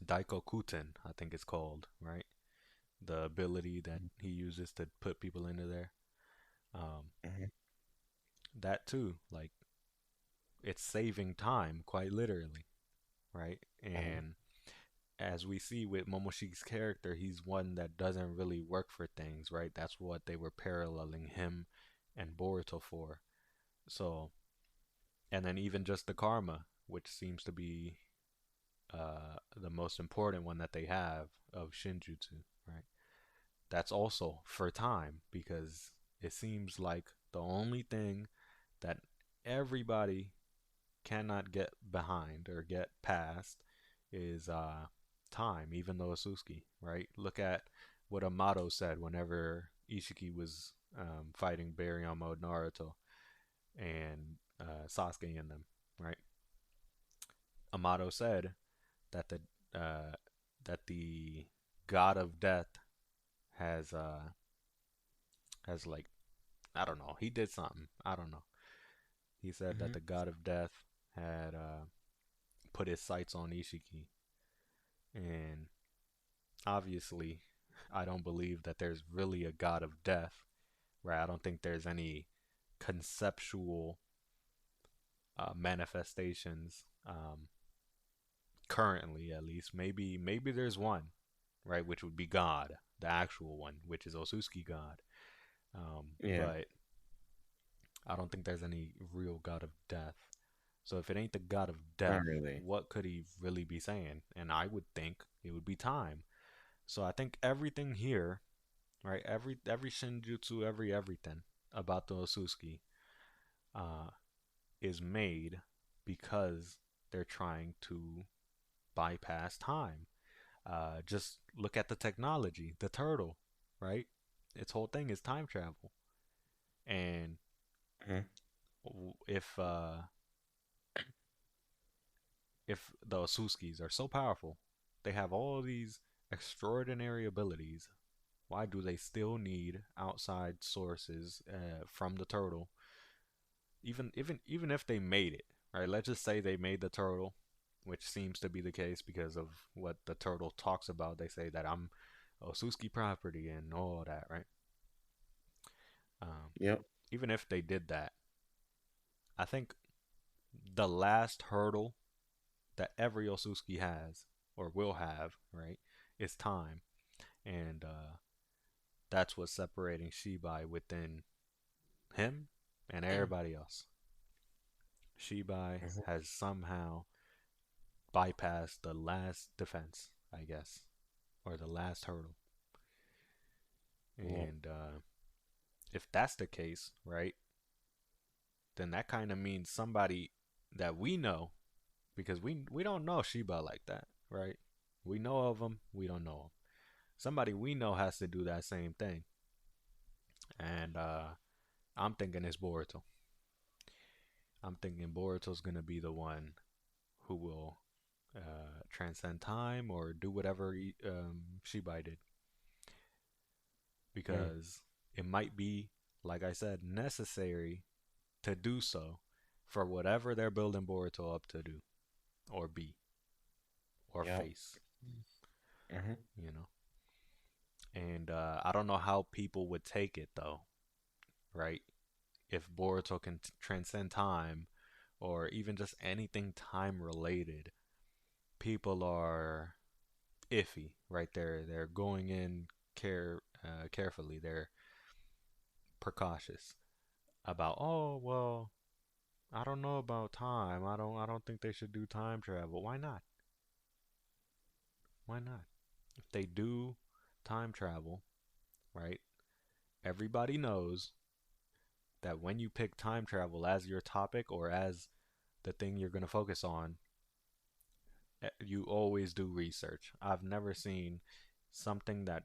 Daikokuten, I think it's called, right? The ability that he uses to put people into there. Um, Hmm. that too, like it's saving time quite literally, right? Hmm. And as we see with Momoshiki's character, he's one that doesn't really work for things, right? That's what they were paralleling him and Boruto for. So, and then even just the karma, which seems to be the most important one that they have of Shinjutsu, right? That's also for time because it seems like the only thing that everybody cannot get behind or get past is time, even though Otsutsuki, right? Look at what Amato said whenever Ishiki was fighting Baryon mode Naruto and Sasuke and them, right? Amato said that uh, the god of death has like I don't know. He did something. I don't know. He said that Hmm. the god of death had put his sights on Ishiki, and obviously, I don't believe that there's really a god of death. Right? I don't think there's any conceptual manifestations currently, at least. Maybe there's one, right? Which would be God, the actual one, which is Otsutsuki God. Yeah. But I don't think there's any real god of death. So if it ain't the god of Not death, really. what could he really be saying? And I would think it would be time. So I think everything here, right? Every Shinjutsu, everything about the Otsutsuki uh, is made because they're trying to bypass time. Just look at the technology, the turtle, right? Its whole thing is time travel, and Hmm. if the Otsutskis are so powerful, they have all these extraordinary abilities. Why do they still need outside sources from the turtle? Even if they made it, right? Let's just say they made the turtle, which seems to be the case because of what the turtle talks about. They say that I'm Otsutsuki property and all that, right? Um, Yep. even if they did that, I think the last hurdle that every Otsutsuki has or will have, right, is time, and that's what's separating Shibai within him and everybody else. Shibai Hmm. has somehow bypassed the last defense, I guess, or the last hurdle. Yep. And if that's the case, right, then that kind of means somebody that we know, because we don't know Shiba like that, right? We know of him, we don't know him. Somebody we know has to do that same thing, and I'm thinking it's Boruto. I'm thinking Boruto's gonna be the one who will transcend time or do whatever Shibai did, Mm. because it might be, like I said, necessary to do so for whatever they're building Boruto up to do or be or Yep. face, Mm-hmm. you know. And I don't know how people would take it though, right? If Boruto can transcend time or even just anything time related, people are iffy, right? They're going in carefully. They're precautious about, oh well, I don't know about time. I don't think they should do time travel. Why not? Why not? If they do time travel, right? Everybody knows that when you pick time travel as your topic or as the thing you're going to focus on, you always do research. I've never seen something that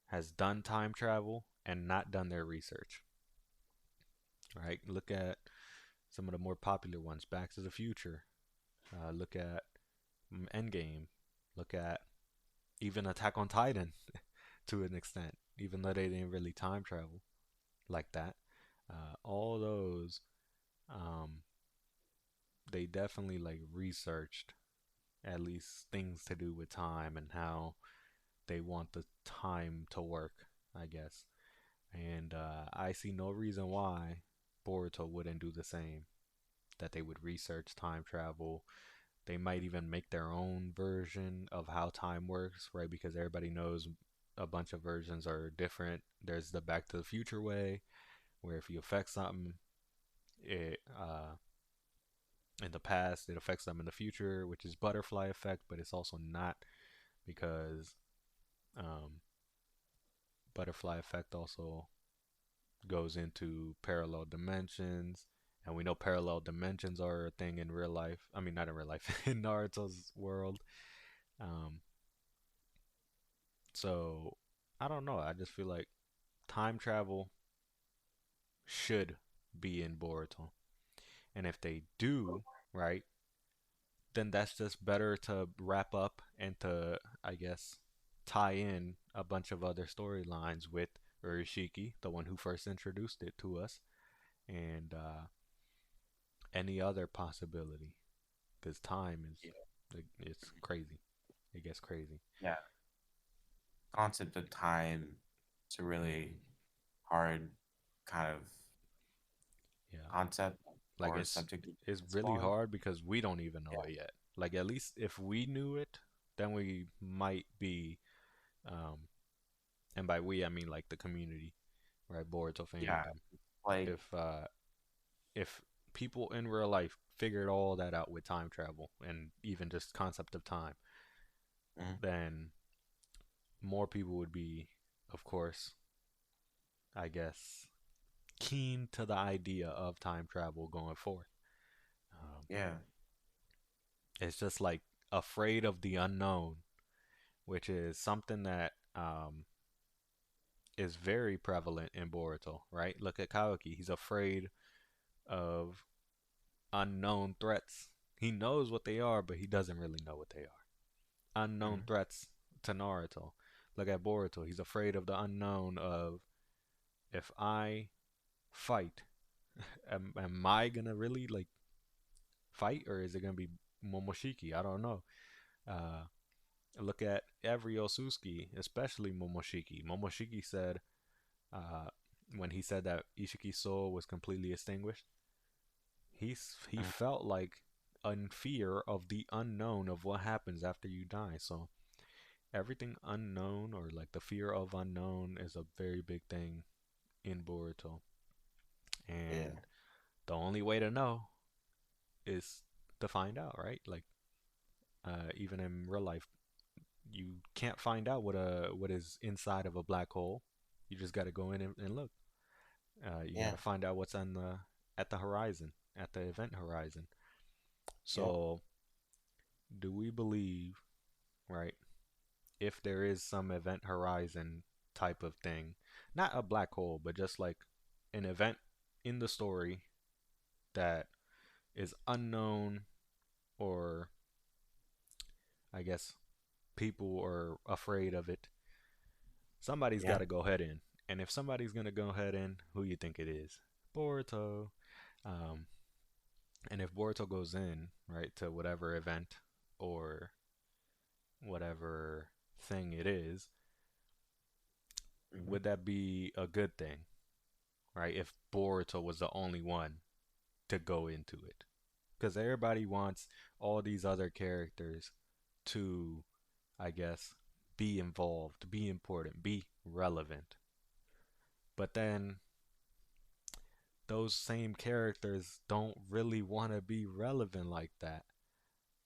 has done time travel and not done their research, right? Look at some of the more popular ones, Back to the Future. Look at Endgame. Look at even Attack on Titan to an extent, even though they didn't really time travel like that. All those, um, they definitely like researched at least things to do with time and how they want the time to work, I guess. And I see no reason why Boruto wouldn't do the same. That they would research time travel. They might even make their own version of how time works, right? Because everybody knows a bunch of versions are different. There's the Back to the Future way, where if you affect something, it in the past, it affects them in the future, which is butterfly effect, but it's also not because um, butterfly effect also goes into parallel dimensions, and we know parallel dimensions are a thing in real life. I mean, not in real life, in Naruto's world. Um, so I don't know. I just feel like time travel should be in Boruto, and if they do, right, then that's just better to wrap up and to, I guess, tie in a bunch of other storylines with Urishiki, the one who first introduced it to us, and any other possibility, because time is Yeah. it's crazy. It gets crazy. Yeah. Concept of time. It's a really hard kind of Yeah, concept like or subject to it's really explore. hard because we don't even know Yeah. it yet. Like at least if we knew it, then we might be, um, and by we I mean like the community, right? Boruto Yeah. fandom. Like, If people in real life figured all that out with time travel and even just concept of time, mm, then more people would be, of course, I guess, keen to the idea of time travel going forth. Um, yeah. it's just like afraid of the unknown, which is something that is very prevalent in Boruto, right? Look at Kaoki. He's afraid of unknown threats. He knows what they are, but he doesn't really know what they are. Unknown Mm, threats to Naruto. Look at Boruto. He's afraid of the unknown of, if I fight, am I gonna really like fight or is it gonna be Momoshiki? I don't know. Uh, look at every Otsutsuki, especially Momoshiki. Momoshiki said, uh, when he said that Ishiki's soul was completely extinguished, he mm, felt like in fear of the unknown of what happens after you die. So everything unknown or like the fear of unknown is a very big thing in Boruto. yeah. And the only way to know is to find out, right? Like even in real life, you can't find out what is inside of a black hole. You just got to go in and look. You got Yeah. to find out what's on the at the horizon, at the event horizon. Yep. So, do we believe, right, if there is some event horizon type of thing, not a black hole, but just like an event in the story that is unknown or I guess people are afraid of it, somebody's got Yeah. to go head in. And if somebody's gonna go head in, who you think it is? Boruto. Um, and if Boruto goes in, right, to whatever event or whatever thing it is, Hmm. would that be a good thing, right? If Boruto was the only one to go into it, because everybody wants all these other characters to, I guess, be involved, be important, be relevant. But then those same characters don't really want to be relevant like that.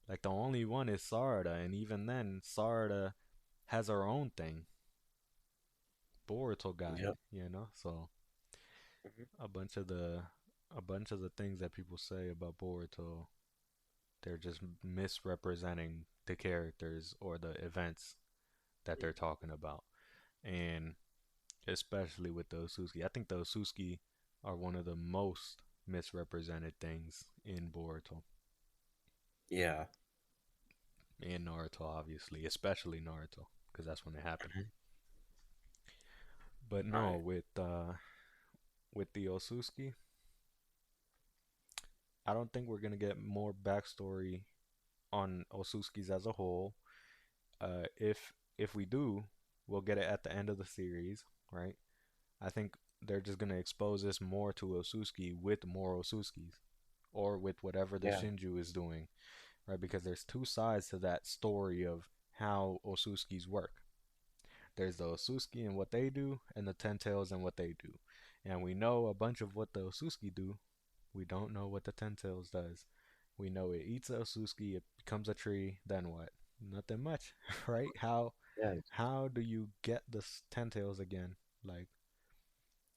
Like the only one is Sarada, and even then, Sarada has her own thing. Boruto got it, Yep. So Hmm. a bunch of the a bunch of the things that people say about Boruto, they're just misrepresenting the characters or the events that they're talking about. And especially with the Otsutsuki, I think the Otsutsuki are one of the most misrepresented things in Boruto Yeah. and Naruto, obviously, especially Naruto, because that's when it happened. Hmm. But no, Right. with the Otsutsuki, I don't think we're gonna get more backstory on Otsutskis as a whole. If we do, we'll get it at the end of the series, right? I think they're just gonna expose us more to Otsutsuki with more Otsutskis, or with whatever the Yeah. Shinju is doing, right? Because there's two sides to that story of how Otsutskis work. There's the Otsutsuki and what they do, and the Ten Tails and what they do. And we know a bunch of what the Otsutsuki do. We don't know what the Ten Tails does. We know it eats a Otsutsuki, it becomes a tree, then what? Nothing much, right? Yeah. How do you get the Ten Tails again? Like,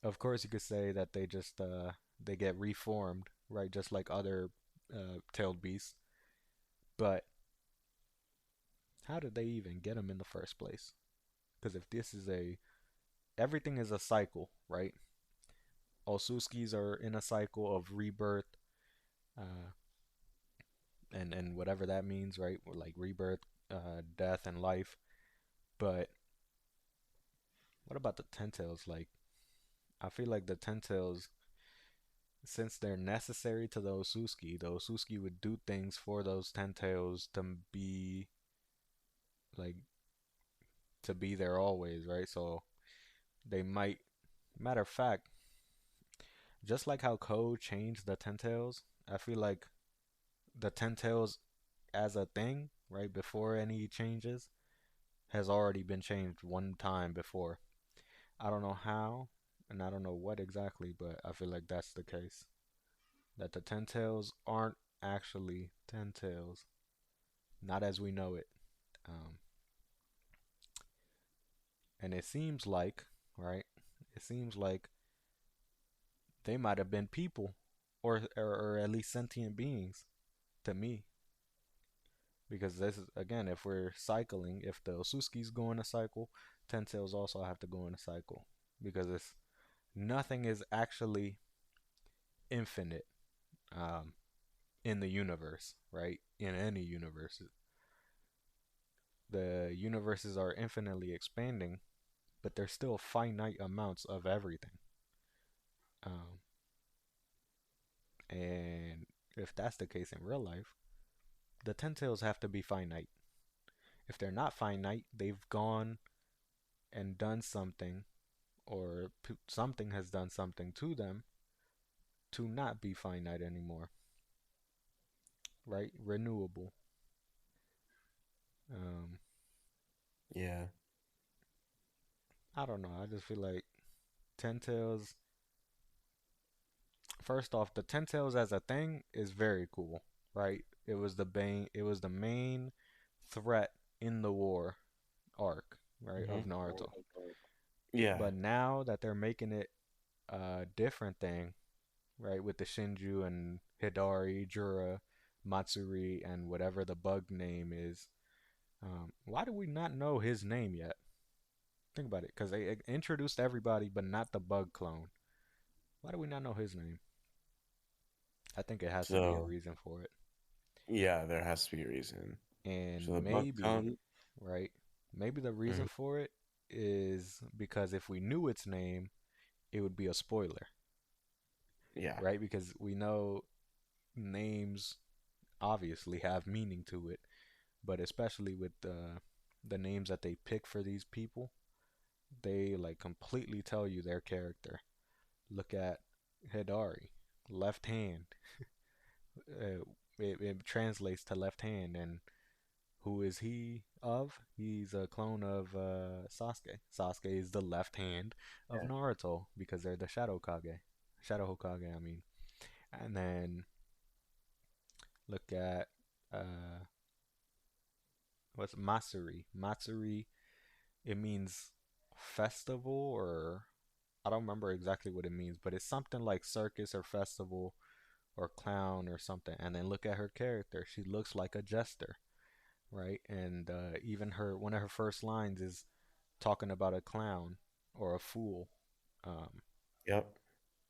of course, you could say that they get reformed, right? Just like other tailed beasts. But how did they even get them in the first place? Because if this is a everything is a cycle, right? Otsutskis are in a cycle of rebirth, uh, and whatever that means, right? Like rebirth, death, and life. But what about the Tentails? Like, I feel like the Tentails, since they're necessary to the Otsutsuki would do things for those Tentails to be like to be there always, right? So they might. Matter of fact, just like how Code changed the Tentails, I feel like the Tentails as a thing, right, before any changes, has already been changed one time before. I don't know how, and I don't know what exactly, but I feel like that's the case. That the Ten Tails aren't actually Ten Tails, not as we know it. Um, and it seems like, right? It seems like they might have been people, or at least sentient beings to me. Because this is again, if we're cycling, if the Otsutsuki's go in a cycle, Ten Tails also have to go in a cycle because it's nothing is actually infinite um, in the universe, right? In any universe, the universes are infinitely expanding, but there's still finite amounts of everything. Um, and if that's the case in real life, the Ten Tails have to be finite. If they're not finite, they've gone and done something, or something has done something to them to not be finite anymore, right? Renewable. Um, Yeah. I don't know. I just feel like Ten Tails. First off, the Ten Tails as a thing is very cool, right? It was the main threat in the war arc, right, of Hmm. Naruto. Yeah. But now that they're making it a different thing, right, with the Shinju and Hidari, Jura, Matsuri, and whatever the bug name is. Why do we not know his name yet? Think about it, because they introduced everybody, but not the bug clone. Why do we not know his name? I think it has to be a So reason for it. yeah, there has to be a reason. So And the bug maybe, comes. right, maybe the Mhm. reason for it is because if we knew its name, it would be a spoiler, Yeah. right? Because we know names obviously have meaning to it, but especially with the names that they pick for these people, they like completely tell you their character. Look at Hidari, left hand. It translates to left hand, and who is he of? He's a clone of Sasuke. Sasuke is the left hand of Yeah. Naruto because they're the Shadow Kage, Shadow Hokage. I mean, and then look at uh, what's Matsuri? Matsuri. It means festival, or I don't remember exactly what it means, but it's something like circus or festival or clown or something. And then look at her character. She looks like a jester, right? And even her one of her first lines is talking about a clown or a fool. Um, Yep.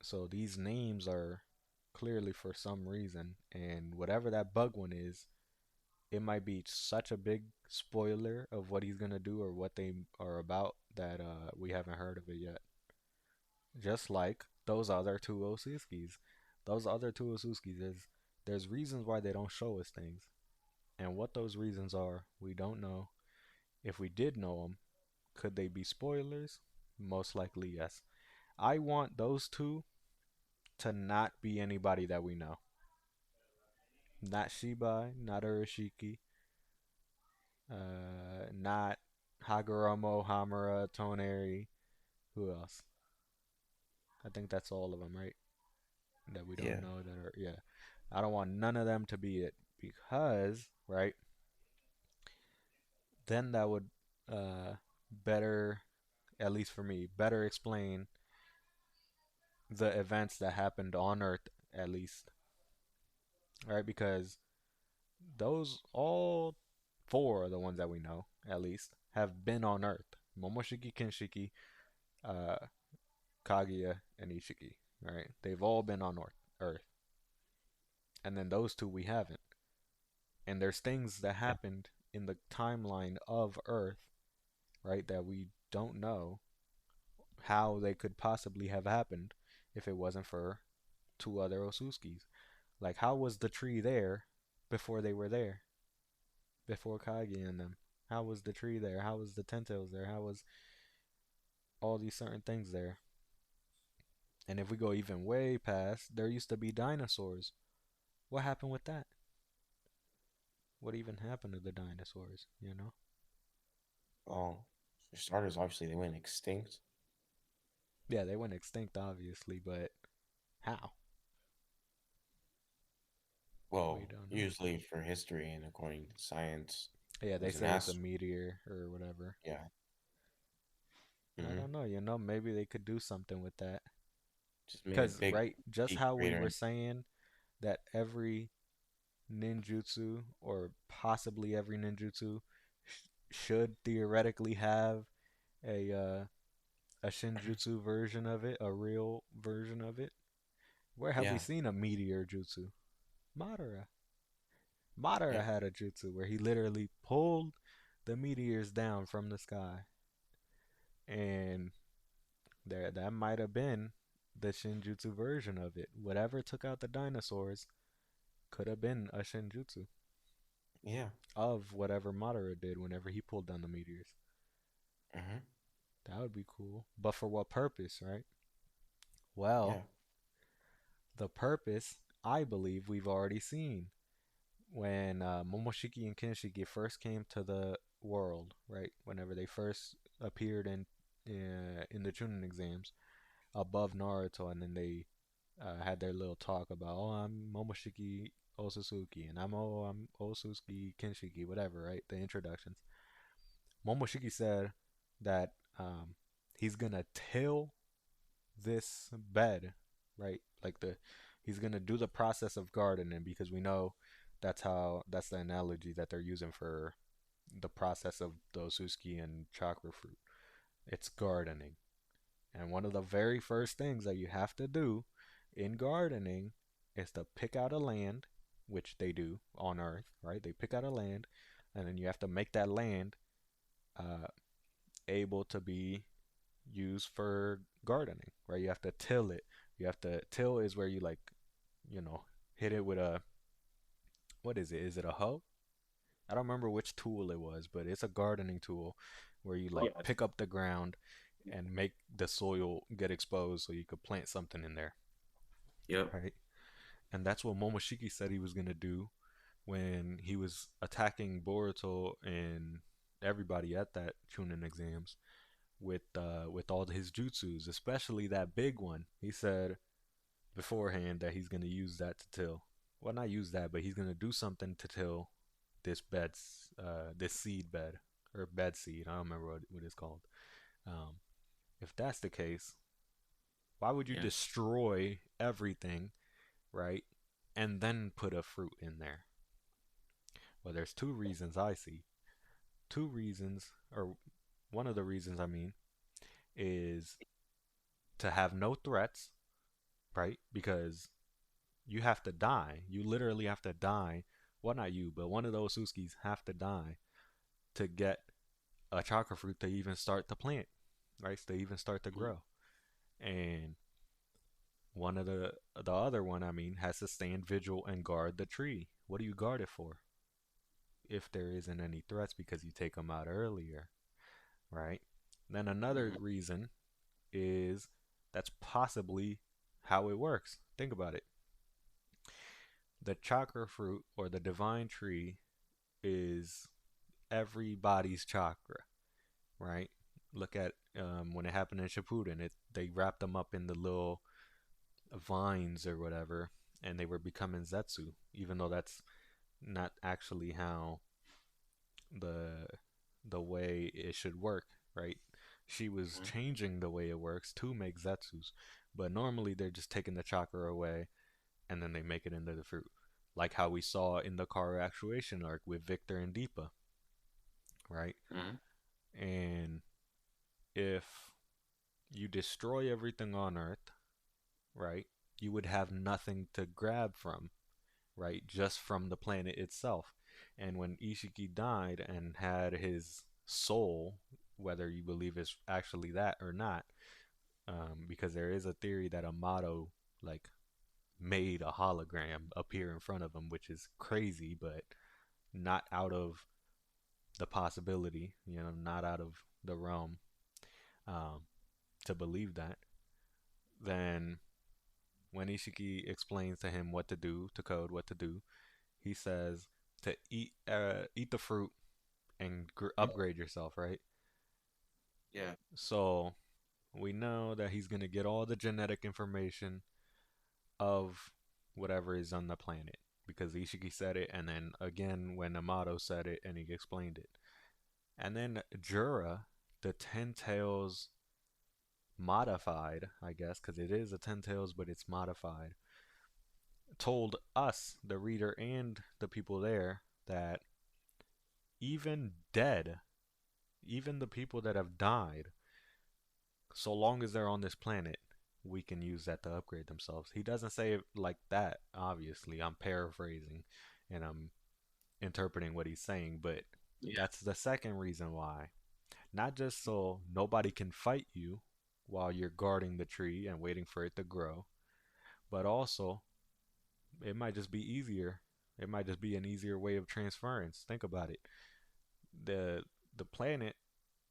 so these names are clearly for some reason, and whatever that bug one is, it might be such a big spoiler of what he's gonna do or what they are about that we haven't heard of it yet. Just like those other two Otsutskis. Those other two Otsutskis, there's reasons why they don't show us things. And what those reasons are, we don't know. If we did know them, could they be spoilers? Most likely, yes. I want those two to not be anybody that we know. Not Shibai, not Urashiki, not Hagoromo, Hamura, Toneri. Who else? I think that's all of them, right? That we don't Yeah. know that are, yeah. I don't want none of them to be it because, right, then that would better, at least for me, better explain the events that happened on Earth, at least, right? Because those all four are the ones that we know, at least, have been on Earth. Momoshiki, Kinshiki, uh, Kaguya, and Ishiki, right? They've all been on Earth. And then those two we haven't. And there's things that Yeah. happened in the timeline of Earth, right, that we don't know how they could possibly have happened if it wasn't for two other Otsutskis. Like, how was the tree there before they were there? Before Kage and them? How was the tree there? How was the Tentails there? How was all these certain things there? And if we go even way past, there used to be dinosaurs. What happened with that? What even happened to the dinosaurs, you know? Well, for starters, obviously they went extinct. Yeah, they went extinct, obviously, but how? We Well, don't know. usually for history and according to science, Yeah, it they was an say it's a asteroid. meteor or whatever. Yeah. I Hmm. don't know, you know, maybe they could do something with that. Just made a Because, big, right, just big how we crater. were saying that every ninjutsu, or possibly every ninjutsu, should theoretically have a a shinjutsu version of it, a real version of it. Where have we Yeah. seen a meteor jutsu? Madara. Madara Yep. had a jutsu where he literally pulled the meteors down from the sky, and there that might have been the shinjutsu version of it. Whatever took out the dinosaurs could have been a shinjutsu Yeah. of whatever Madara did whenever he pulled down the meteors. Hmm. That would be cool. But for what purpose, right? Yeah. Well, the purpose, I believe, we've already seen when Momoshiki and Kinshiki first came to the world, right? Whenever they first appeared in the Chunin exams above Naruto, and then they had their little talk about, oh, I'm Momoshiki Otsutsuki, and I'm Otsutsuki Kinshiki, whatever, right? The introductions. Momoshiki said that he's gonna till this bed, right? Like he's gonna do the process of gardening because we know that's the analogy that they're using for the process of the Otsutsuki and chakra fruit. It's gardening. And one of the very first things that you have to do in gardening is to pick out a land, which they do on Earth, right? They pick out a land, and then you have to make that land uh, able to be used for gardening, right? You have to till it. You have to till is where you like, you know, hit it with a what is it? Is it a hoe? I don't remember which tool it was, but it's a gardening tool where you like Yeah. pick up the ground and make the soil get exposed so you could plant something in there, Yep. right? And that's what Momoshiki said he was gonna do when he was attacking Boruto and everybody at that Chunin exams with all his jutsus, especially that big one. He said beforehand that he's gonna use that to till. Well, not use that, but he's gonna do something to till this seed bed or bed seed. I don't remember what it's called. Um, if that's the case, why would you Yeah. destroy everything, right, and then put a fruit in there? Well, there's two reasons I see. Two reasons, or one of the reasons I mean, is to have no threats, right? Because you have to die. You literally have to die. Well, not you, but one of those Suskis have to die to get a chakra fruit to even start to plant, right? To even start to grow. And one of the other one, I mean, has to stand vigil and guard the tree. What do you guard it for? If there isn't any threats because you take them out earlier, right? Then another Mm-hmm. reason is that's possibly how it works. Think about it. The chakra fruit or the divine tree is everybody's chakra, right? Look at when it happened in Shippuden. They wrapped them up in the little vines or whatever, and they were becoming Zetsu, even though that's not actually how the the way it should work, right? She was Mm-hmm. changing the way it works to make Zetsus, but normally they're just taking the chakra away and then they make it into the fruit, like how we saw in the car actuation arc with Victor and Deepa, right? Mm-hmm. And if you destroy everything on Earth, right, you would have nothing to grab from, right? Just from the planet itself. And when Ishiki died and had his soul, whether you believe it's actually that or not, because there is a theory that Amato like made a hologram appear in front of him, which is crazy, but not out of the possibility, not out of the realm um, to believe that. Then when Ishiki explains to him what to do, to code what to do, he says to eat the fruit and upgrade yourself, right? Yeah. So we know that he's gonna get all the genetic information of whatever is on the planet because Ishiki said it, and then again when Amato said it and he explained it, and then Jura, the Ten Tails modified, I guess, because it is a Ten Tails, but it's modified, told us, the reader and the people there, that even dead, even the people that have died, so long as they're on this planet, we can use that to upgrade themselves. He doesn't say it like that, obviously. I'm paraphrasing and I'm interpreting what he's saying, but Yeah. that's the second reason why. Not just so nobody can fight you while you're guarding the tree and waiting for it to grow, but also it might just be easier. It might just be an easier way of transference. Think about it. The the planet,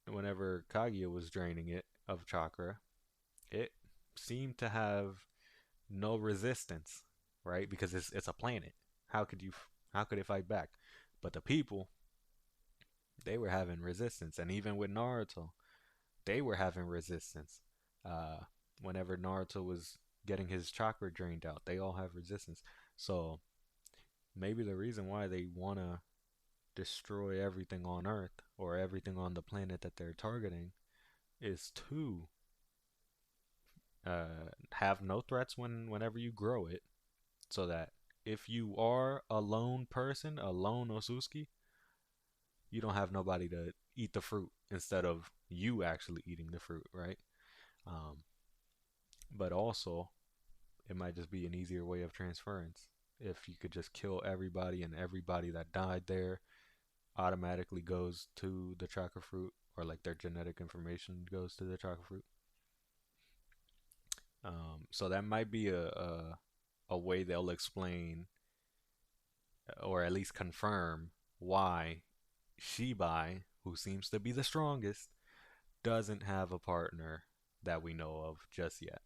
whenever Kaguya was draining it of chakra, it seemed to have no resistance, right? Because it's a planet. How could you how could it fight back? But the people, they were having resistance, and even with Naruto, they were having resistance. Uh, whenever Naruto was getting his chakra drained out, they all have resistance. So maybe the reason why they wanna destroy everything on Earth or everything on the planet that they're targeting is to have no threats whenever you grow it, so that if you are a lone person, a lone Otsutsuki, you don't have nobody to eat the fruit instead of you actually eating the fruit, right? Um, but also, it might just be an easier way of transference if you could just kill everybody and everybody that died there. automatically goes to the tracker fruit, or like their genetic information goes to the tracker fruit. So that might be a way they'll explain or at least confirm why Shibai, who seems to be the strongest, doesn't have a partner that we know of just yet.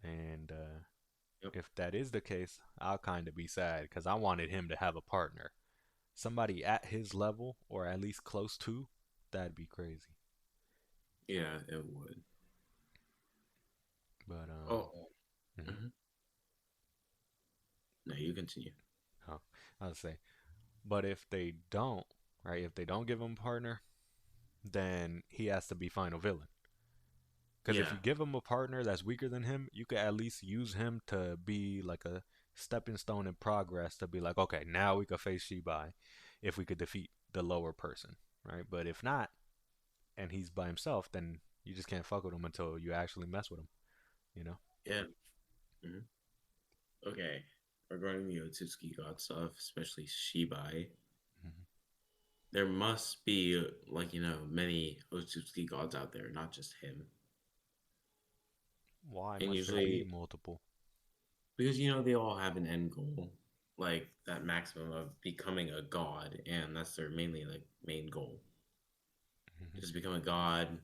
And Yep. if that is the case, I'll kind of be sad because I wanted him to have a partner. Somebody at his level, or at least close to, that'd be crazy. Yeah, it would. But, Oh, mhm. mhm. No, you continue. Oh, I'll say. But if they don't, right, if they don't give him a partner, then he has to be final villain. Because if Yeah, you give him a partner that's weaker than him, you could at least use him to be like a stepping stone in progress to be like, okay, now we could face Shibai if we could defeat the lower person, right? But if not, and he's by himself, then you just can't fuck with him until you actually mess with him, you know? yeah. Mhm. Okay. Regarding the Otsutsuki God stuff, especially Shibai, Mm-hmm. there must be like many Otsutsuki gods out there, not just him. Why And must there be usually, multiple? because they all have an end goal, like that maximum of becoming a god, and that's their mainly like main goal. Mm-hmm. Just become a god,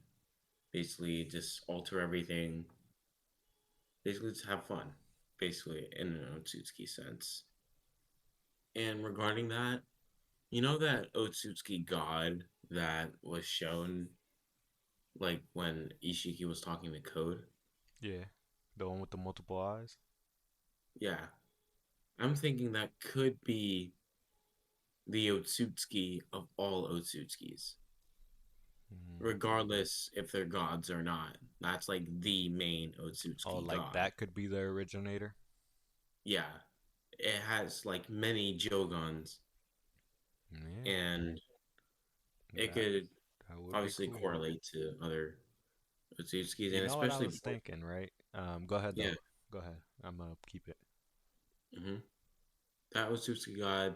basically just alter everything, basically just have fun, basically in an Otsutsuki sense. And regarding that, that Otsutsuki god that was shown like when Ishiki was talking to Code? Yeah, the one with the multiple eyes. Yeah. I'm thinking that could be the Otsutsuki of all Otsutsukis, Mm. regardless if they're gods or not. That's like the main Oh, Otsutsuki like god. that could be the originator. Yeah. It has like many Jogons, Yeah, and it that could that would be obviously cool. correlate to other Otsutskis, You and know what I especially, was thinking, right? Go ahead yeah. though. Go ahead. I'm gonna keep it. hmm That Otsutsuki god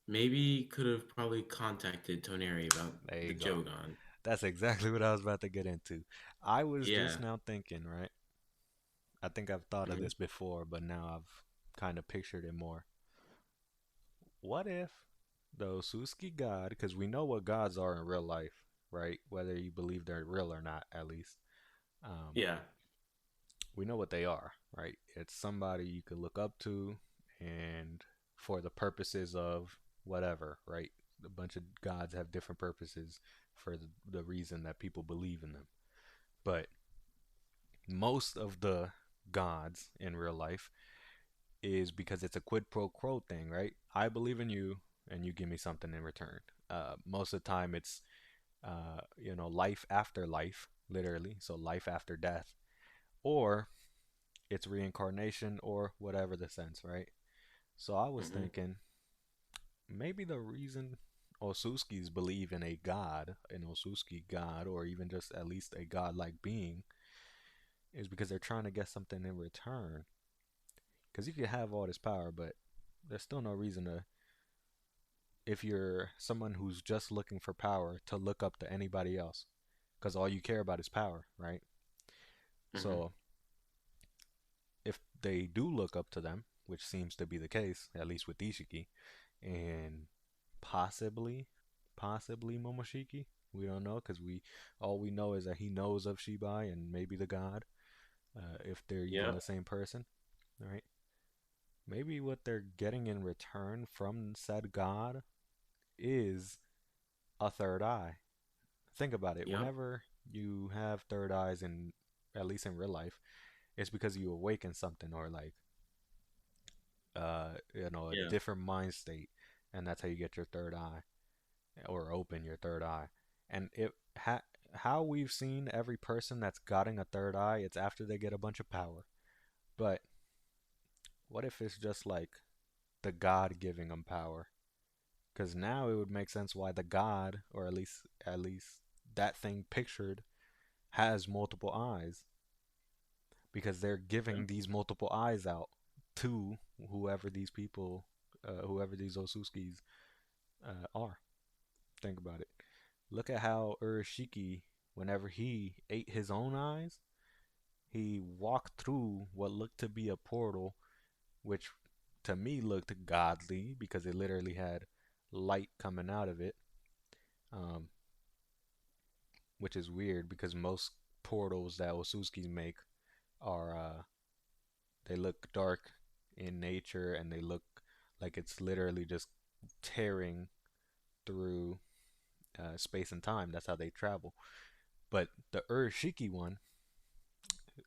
maybe could have probably contacted Toneri about There the you go. Jogan. That's exactly what I was about to get into. I was Yeah. just now thinking, right? I think I've thought of hmm this before, but now I've kind of pictured it more. What if the Osuski god, because we know what gods are in real life, right? Whether you believe they're real or not, at least. Um, Yeah. we know what they are, right? It's somebody you could look up to, and for the purposes of whatever, right? A bunch of gods have different purposes for the reason that people believe in them. But most of the gods in real life is because it's a quid pro quo thing, right? I believe in you, and you give me something in return. Most of the time, it's life after life, literally, so life after death, or it's reincarnation, or whatever the sense, right? So I was hmm thinking maybe the reason Osuskis believe in a god, an Osuski god, or even just at least a godlike being, is because they're trying to get something in return. Because you can have all this power, but there's still no reason to, if you're someone who's just looking for power, to look up to anybody else. Because all you care about is power, right? hmm So if they do look up to them, which seems to be the case, at least with Ishiki, and possibly Momoshiki. We don't know because we all we know is that he knows of Shibai and maybe the god, if they're even Yeah. the same person, right? Maybe what they're getting in return from said god is a third eye. Think about it. Yep. Whenever you have third eyes, in at least in real life, it's because you awaken something, or like a Yeah. different mind state, and that's how you get your third eye, or open your third eye. And how we've seen every person that's gotten a third eye, it's after they get a bunch of power. But what if it's just like the god giving them power? Because now it would make sense why the god, or at least that thing pictured, has multiple eyes, because they're Yeah. giving these multiple eyes out to whoever these people, whoever these Osuskis are. Think about it. Look at how Urashiki, whenever he ate his own eyes, he walked through what looked to be a portal, which to me looked godly because it literally had light coming out of it. Um, which is weird because most portals that Otsutsuki make are they look dark in nature and they look like it's literally just tearing through space and time. That's how they travel. But the Urashiki one,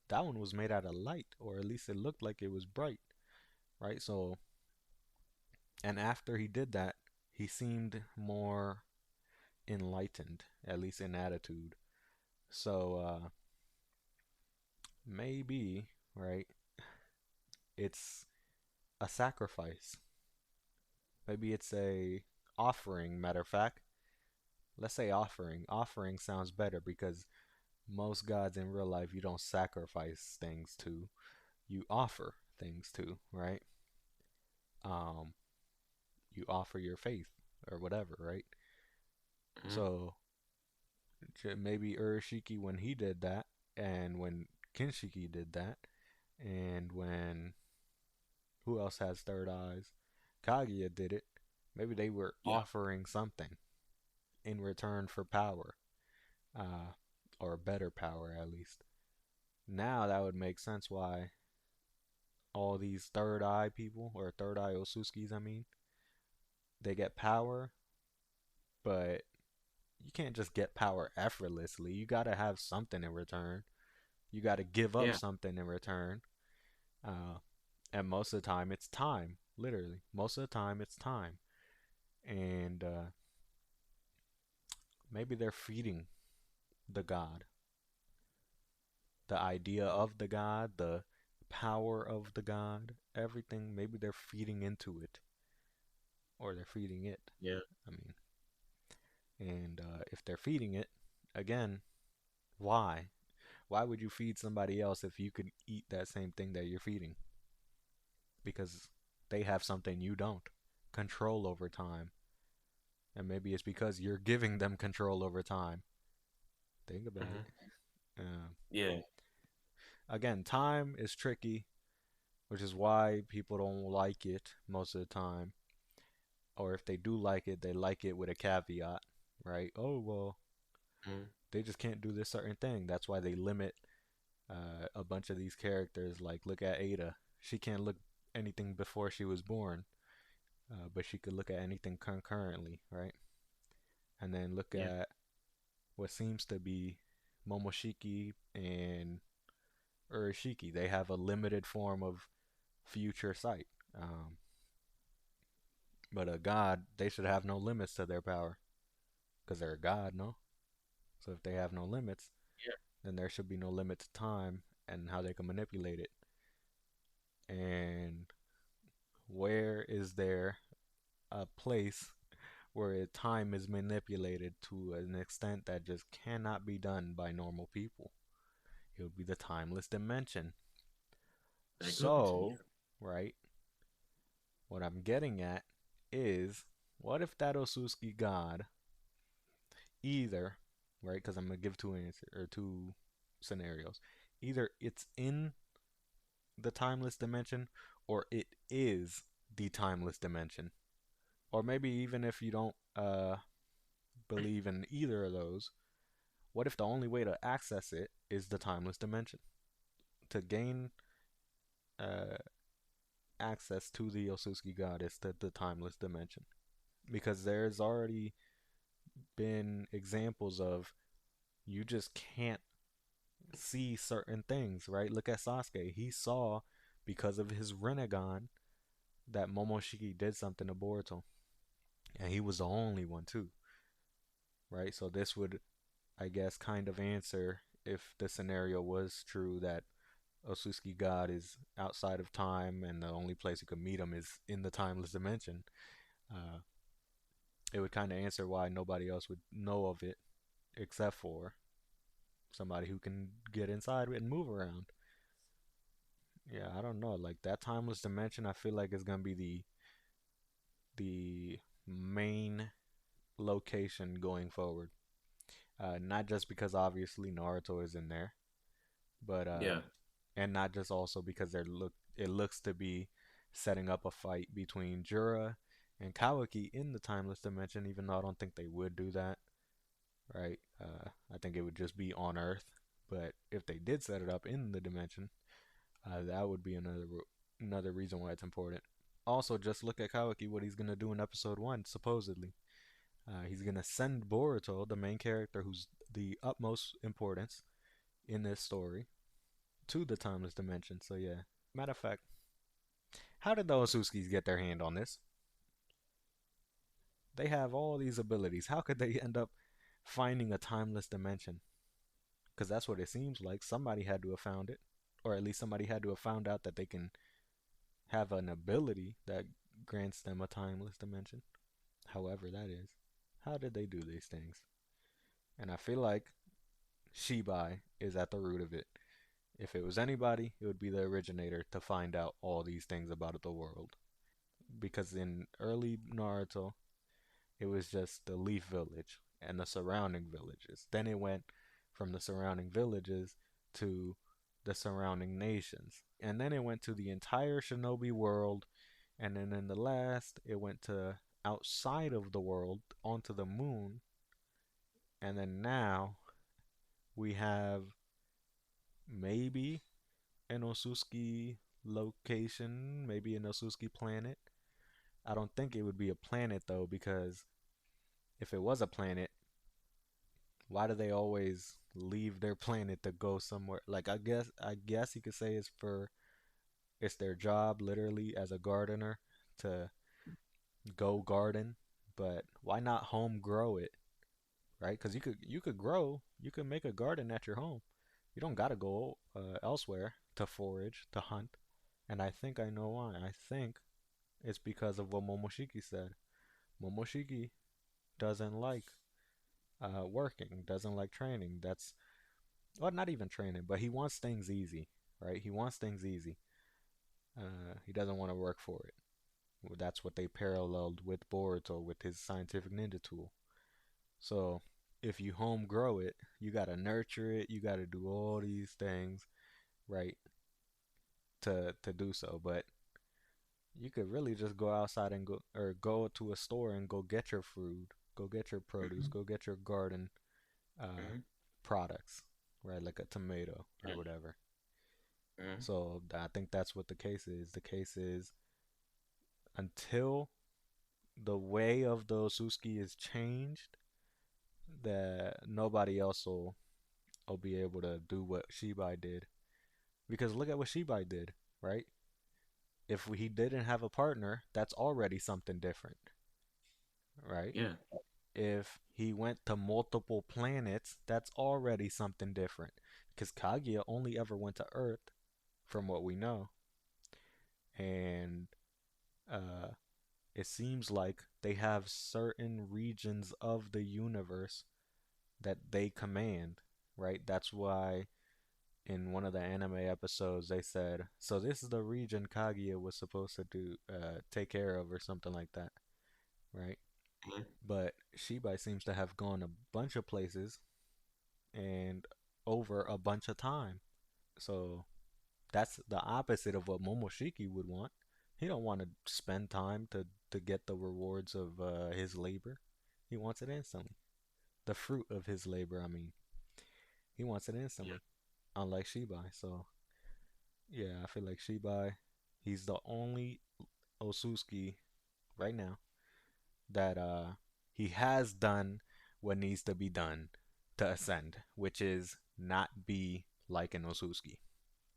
that one was made out of light, or at least it looked like it was bright, right? So, and after he did that, he seemed more enlightened, at least in attitude. So, maybe, right, it's a sacrifice. Maybe it's a offering, matter of fact. Let's say offering. Offering sounds better because most gods in real life you don't sacrifice things to, you offer things to, right? Um, you offer your faith or whatever, right? Mm-hmm. So maybe Urashiki when he did that, and when Kinshiki did that, and when who else has third eyes? Kaguya did it. Maybe they were Yeah. offering something in return for power, uh, or better power at least. Now that would make sense why all these third eye people, or third eye Otsutskis, I mean, they get power, but you can't just get power effortlessly. You gotta have something in return. You gotta give up Yeah. something in return. Uh, and most of the time, it's time. Literally, most of the time, it's time. And maybe they're feeding the god, the idea of the god, the power of the god, everything. Maybe they're feeding into it, or they're feeding it. Yeah. I mean, and if they're feeding it, again, why? Why would you feed somebody else if you could eat that same thing that you're feeding? Because they have something you don't, control over time. And maybe it's because you're giving them control over time. Think about it. Mm-hmm. Uh, Yeah. again, time is tricky, which is why people don't like it most of the time. Or if they do they like it with a caveat, right? Oh, well, Mm-hmm. they just can't do this certain thing. That's why they limit a bunch of these characters. Like, look at Ada. She can't look anything before she was born, but she could look at anything concurrently, right? And then look Yeah. at what seems to be Momoshiki and Urashiki. They have a limited form of future sight. Um, but a god, they should have no limits to their power because they're a god, no? So if they have no limits, Yeah. then there should be no limit to time and how they can manipulate it. And where is there a place where time is manipulated to an extent that just cannot be done by normal people? It would be the timeless dimension. Psychopathy. So, right, what I'm getting at is what if that Otsutsuki god either, right, because I'm going to give two answers or two scenarios. Either it's in the timeless dimension or it is the timeless dimension. Or maybe even if you don't believe in either of those, what if the only way to access it is the timeless dimension? To gain uh, access to the Otsutsuki god is the timeless dimension. Because there's already been examples of you just can't see certain things, right? Look at Sasuke. He saw, because of his Renegon, that Momoshiki did something to Boruto. And he was the only one, too, right? So this would, I guess, kind of answer if the scenario was true that Otsutsuki God is outside of time and the only place you could meet him is in the timeless dimension. Uh, it would kind of answer why nobody else would know of it except for somebody who can get inside and move around. Yeah, I don't know. Like that timeless dimension, I feel like is gonna be the main location going forward. Not just because obviously Naruto is in there, but Yeah. and not just also because it looks to be setting up a fight between Jura and Kawaki in the timeless dimension, even though I don't think they would do that, right? I think it would just be on Earth. But if they did set it up in the dimension, that would be another reason why it's important. Also, just look at Kawaki, what he's gonna do in episode one, supposedly. He's gonna send Boruto, the main character, who's the utmost importance in this story, to the timeless dimension. So yeah. Matter of fact, how did the Otsutskis get their hand on this? They have all these abilities. How could they end up finding a timeless dimension? Because that's what it seems like. Somebody had to have found it, or at least somebody had to have found out that they can have an ability that grants them a timeless dimension. However, that is. How did they do these things? And I feel like Shibai is at the root of it. If it was anybody, it would be the originator to find out all these things about the world. Because in early Naruto, it was just the Leaf Village and the surrounding villages. Then it went from the surrounding villages to the surrounding nations. And then it went to the entire shinobi world. And then in the last, it went to outside of the world onto the moon. And then now we have maybe an Otsutsuki location, maybe an Otsutsuki planet. I don't think it would be a planet though, because if it was a planet, why do they always leave their planet to go somewhere? Like I guess you could say it's their job literally as a gardener to go garden, but why not home grow it, right? Because you could make a garden at your home. You don't gotta go elsewhere to forage to hunt. And I think I know why. I think it's because of what Momoshiki said. Momoshiki doesn't like working, doesn't like training. That's well, not even training, but he wants things easy, right? He wants things easy. He doesn't want to work for it. Well, that's what they paralleled with Boruto with his scientific ninja tool. So if you home grow it, you gotta nurture it. You gotta do all these things, right, to do so. But you could really just go outside and go to a store and go get your food, go get your produce, Hmm. go get your garden uh, Hmm. products, right, like a tomato or Yeah. whatever. Hmm. So I think that's what the case is. The case is until the way of the Otsutsuki is changed, that nobody else will be able to do what Shibai did. Because look at what Shibai did, right? If he didn't have a partner, that's already something different, right? Yeah. If he went to multiple planets, that's already something different. Because Kaguya only ever went to Earth, from what we know, and uh, it seems like they have certain regions of the universe that they command, right? That's why in one of the anime episodes they said, so this is the region Kaguya was supposed to take care of or something like that, right? Hmm. But Shibai seems to have gone a bunch of places and over a bunch of time. So that's the opposite of what Momoshiki would want. He don't want to spend time to get the rewards of his labor. He wants it instantly. The fruit of his labor, I mean. He wants it Yeah. instantly. Unlike Shibai. So yeah, I feel like Shibai, he's the only Otsutsuki right now that he has done what needs to be done to ascend, which is not be like an Otsutsuki.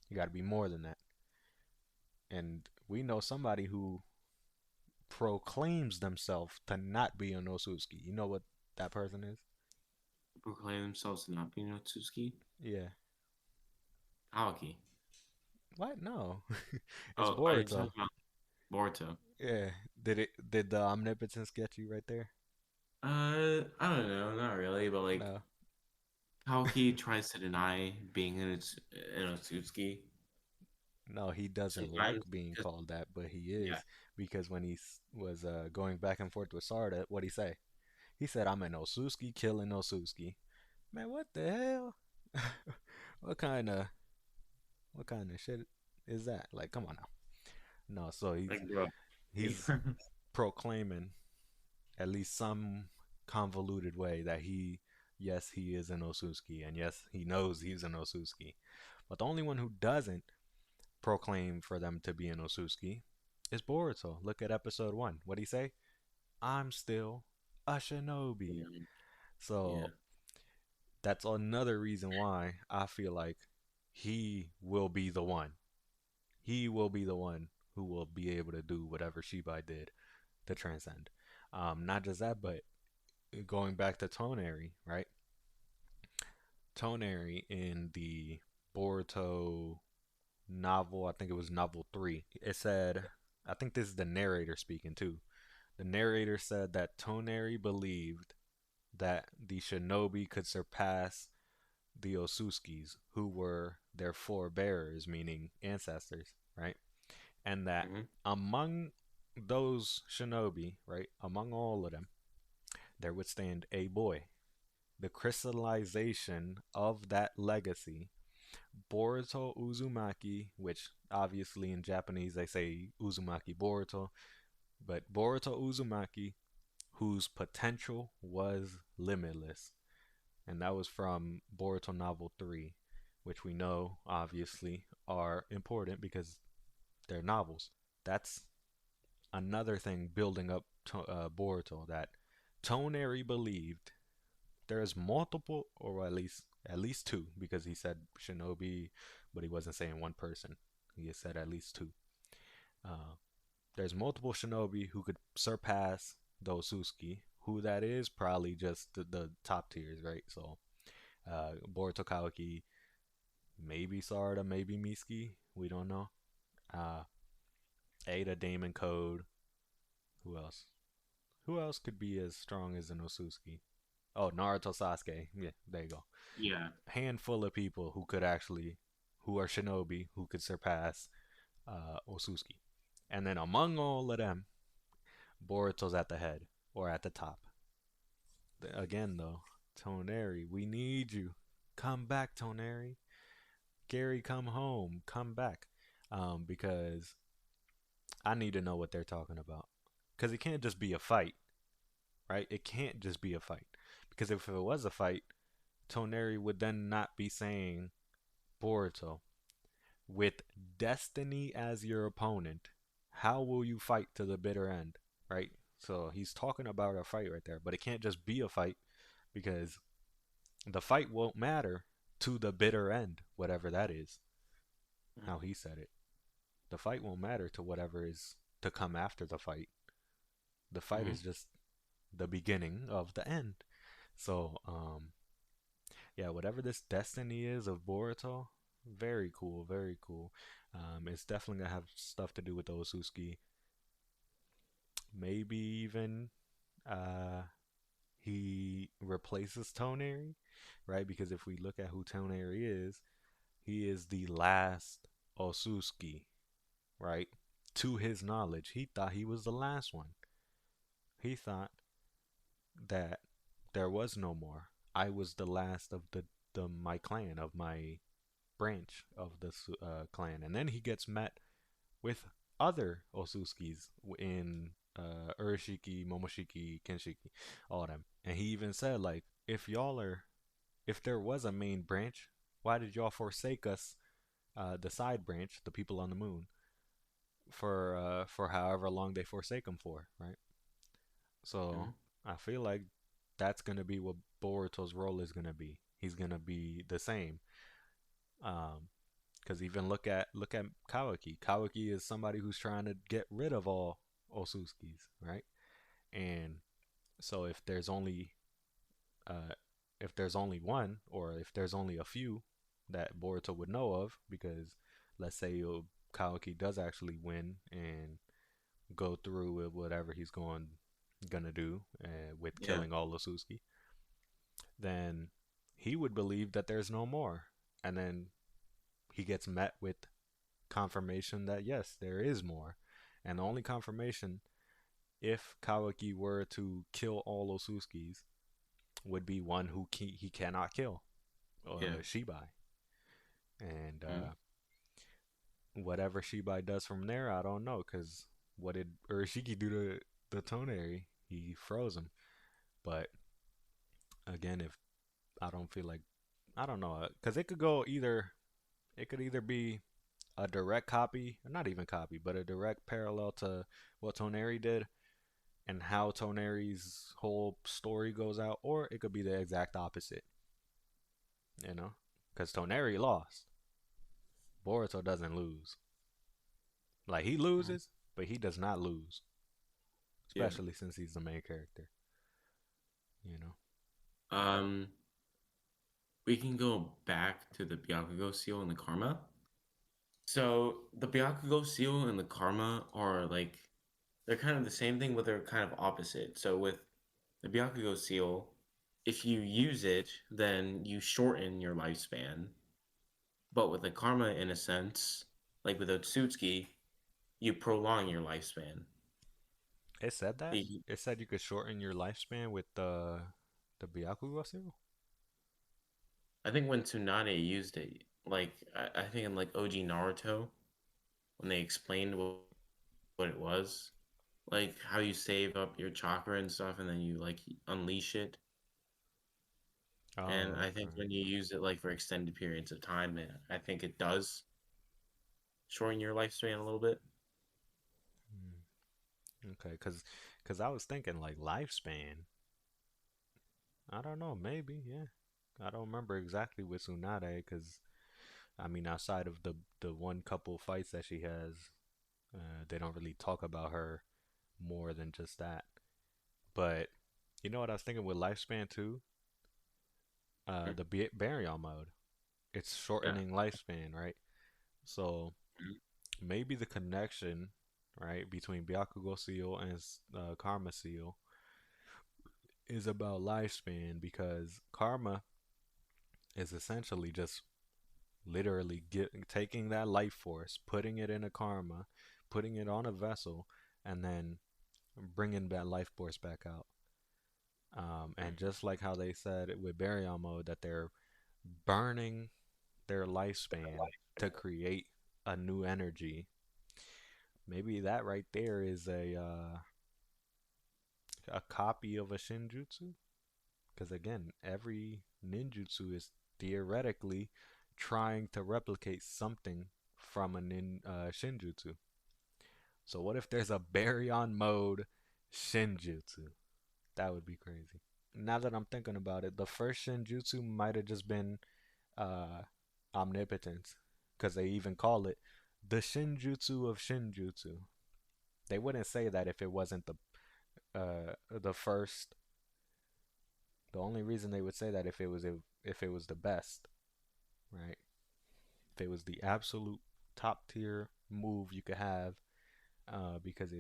You got to be more than that. And we know somebody who proclaims themselves to not be an Otsutsuki. You know what that person is? Proclaim themselves to not be Otsutsuki. Yeah. Aoki. What? No. It's Oh, are you talking Boruto. about Boruto? Yeah. Did the omnipotence get you right there? I don't know, not really, but like No. Aoki tries to deny being an Otsutsuki. No, he doesn't like sometimes being just called that, but he yeah, is because when was going back and forth with Sarda, what'd he say? He said, "I'm an Otsutsuki killing Otsutsuki." Man, what the hell? what kind of what kind of shit is that? Like, come on now. No, so like bro. he's proclaiming at least some convoluted way that yes, he is an Otsutsuki, and yes, he knows he's an Otsutsuki. But the only one who doesn't proclaim for them to be an Otsutsuki is Boruto. Look at episode 1. What'd he say? I'm still a shinobi. Yeah, yeah. So that's another reason why I feel like he will be the one. He will be the one who will be able to do whatever Shibai did to transcend. Not just that, but going back to Toneri, right? Toneri in the Boruto novel, I think it was novel 3, it said, I think this is the narrator speaking too. The narrator said that Toneri believed that the shinobi could surpass the Otsutskis, who were their forebearers, meaning ancestors, right? And that Hmm. among those shinobi, right, among all of them, there would stand a boy. The crystallization of that legacy, Boruto Uzumaki, which obviously in Japanese they say Uzumaki Boruto, but Boruto Uzumaki, whose potential was limitless. And that was from Boruto Novel 3, which we know obviously are important because they're novels. That's another thing building up Boruto, that Toneri believed there's multiple, or at least two, because he said shinobi, but he wasn't saying one person. He said at least two. Uh, there's multiple shinobi who could surpass the Otsutsuki. Who that is? Probably just the top tiers, right? So Boruto Kawaki, maybe Sarda, maybe Miski. We don't know. Uh, Ada, Damon Code. Who else? Who else could be as strong as an Otsutsuki? Oh, Naruto Sasuke. Yeah, there you go. Yeah. Handful of people who could actually, who are shinobi, who could surpass Otsutsuki. And then among all of them, Boruto's at the head or at the top. Again, though, Toneri, we need you. Come back, Toneri. Gary, come home. Come back. Because I need to know what they're talking about. Because it can't just be a fight, right? It can't just be a fight. Because if it was a fight, Toneri would then not be saying Boruto, with destiny as your opponent, how will you fight to the bitter end, right? So he's talking about a fight right there, but it can't just be a fight because the fight won't matter to the bitter end, whatever that is, how he said it. The fight won't matter to whatever is to come after the fight. The fight Hmm. is just the beginning of the end. So, yeah, whatever this destiny is of Boruto, very cool, very cool. It's definitely gonna have stuff to do with the Otsutsuki. Maybe even uh, he replaces Toneri, right? Because if we look at who Toneri is, he is the last Otsutsuki, right? To his knowledge, he thought he was the last one. He thought that there was no more. I was the last of the my clan, of my branch of the clan, and then he gets met with other Otsutskis in Urashiki, Momoshiki, Kenshiki, all of them. And he even said, like, if there was a main branch, why did y'all forsake us, the side branch, the people on the moon, for however long they forsake them for, right? So Hmm. I feel like that's gonna be what Boruto's role is gonna be. He's gonna be the same. Um, Because even look at Kawaki. Kawaki is somebody who's trying to get rid of all Otsutskis, right? And so uh, if there's only one, or if there's only a few that Boruto would know of, because let's say Kawaki does actually win and go through with whatever he's gonna do with Yeah. killing all Otsutsuki, then he would believe that there's no more, and then he gets met with confirmation that yes, there is more. And the only confirmation, if Kawaki were to kill all Otsutskis, would be one who he cannot kill, Yeah. Shibai. And Mm. whatever Shibai does from there, I don't know, because what did Urashiki do to the Toneri? He froze him. But again, if I don't feel like, I don't know, because it could either be a direct copy, not even copy, but a direct parallel to what Toneri did and how Toneri's whole story goes out, or it could be the exact opposite, you know? Because Toneri lost. Boruto doesn't lose. Like, he Mhm. loses, but he does not lose, Yeah. especially since he's the main character, you know? Um, we can go back to the Byakugo seal and the karma. So the Byakugo seal and the karma are like they're kind of the same thing, but they're kind of opposite. So with the Byakugo seal, if you use it, then you shorten your lifespan. But with the karma, in a sense, like with Otsutsuki, you prolong your lifespan. It said that? The- It said you could shorten your lifespan with the Byakugo seal? I think when Tsunade used it, like I think in like OG Naruto, when they explained what it was, like how you save up your chakra and stuff, and then you like unleash it. And Oh, I think okay. when you use it like for extended periods of time, I think it does shorten your lifespan a little bit. Okay, cause I was thinking like lifespan. I don't know, maybe, yeah. I don't remember exactly with Tsunade, cause I mean, outside of the one couple fights that she has, they don't really talk about her more than just that. But you know what I was thinking with lifespan too? Mm. The Baryon mode. It's Yeah. shortening lifespan, right? So Mm. maybe the connection, right, between Byakugo Seal and Karma Seal is about lifespan because Karma is essentially just literally taking that life force, putting it in a Karma, putting it on a vessel, and then bringing that life force back out. And just like how they said with Baryon mode that they're burning their lifespan to create a new energy, maybe that right there is a copy of a Shinjutsu. Because again, every ninjutsu is theoretically trying to replicate something from a shinjutsu. So what if there's a baryon mode shinjutsu? That would be crazy. Now that I'm thinking about it, the first shinjutsu might have just been uh, omnipotence, because they even call it the shinjutsu of shinjutsu. They wouldn't say that if it wasn't the first. The only reason they would say that if it was the best, right? If it was the absolute top tier move you could have, because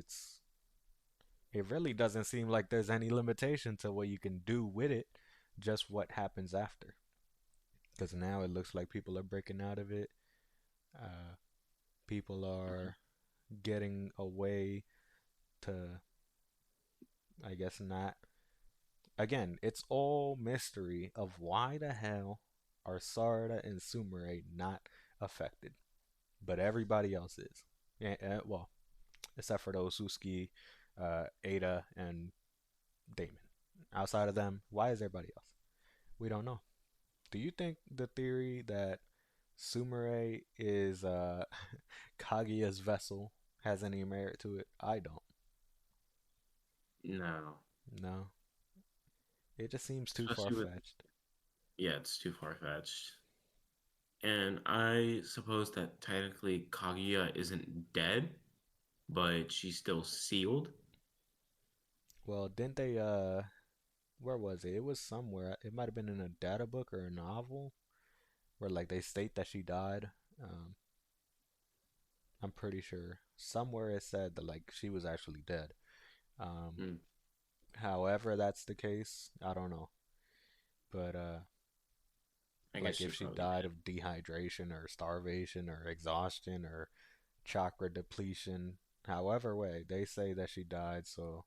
it really doesn't seem like there's any limitation to what you can do with it, just what happens after. Because now it looks like people are breaking out of it. Uh, People Mhm. are getting away to, I guess, not. Again, it's all mystery of why the hell are Sarada and Sumire not affected, but everybody else is. Yeah, well, except for those Suski, Ada, and Damon. Outside of them, why is everybody else? We don't know. Do you think the theory that Sumire is Kaguya's vessel has any merit to it? I don't. No, No. It just seems too far especially with fetched. yeah, it's too far fetched. And I suppose that technically Kaguya isn't dead, but she's still sealed. Well, didn't they where was it? It was somewhere. It might have been in a data book or a novel where like they state that she died. Um, I'm pretty sure somewhere it said that like she was actually dead. Um, Mm. However that's the case, I don't know. But I Like guess if she she probably died did. of dehydration or starvation or exhaustion or chakra depletion, however way they say that she died, so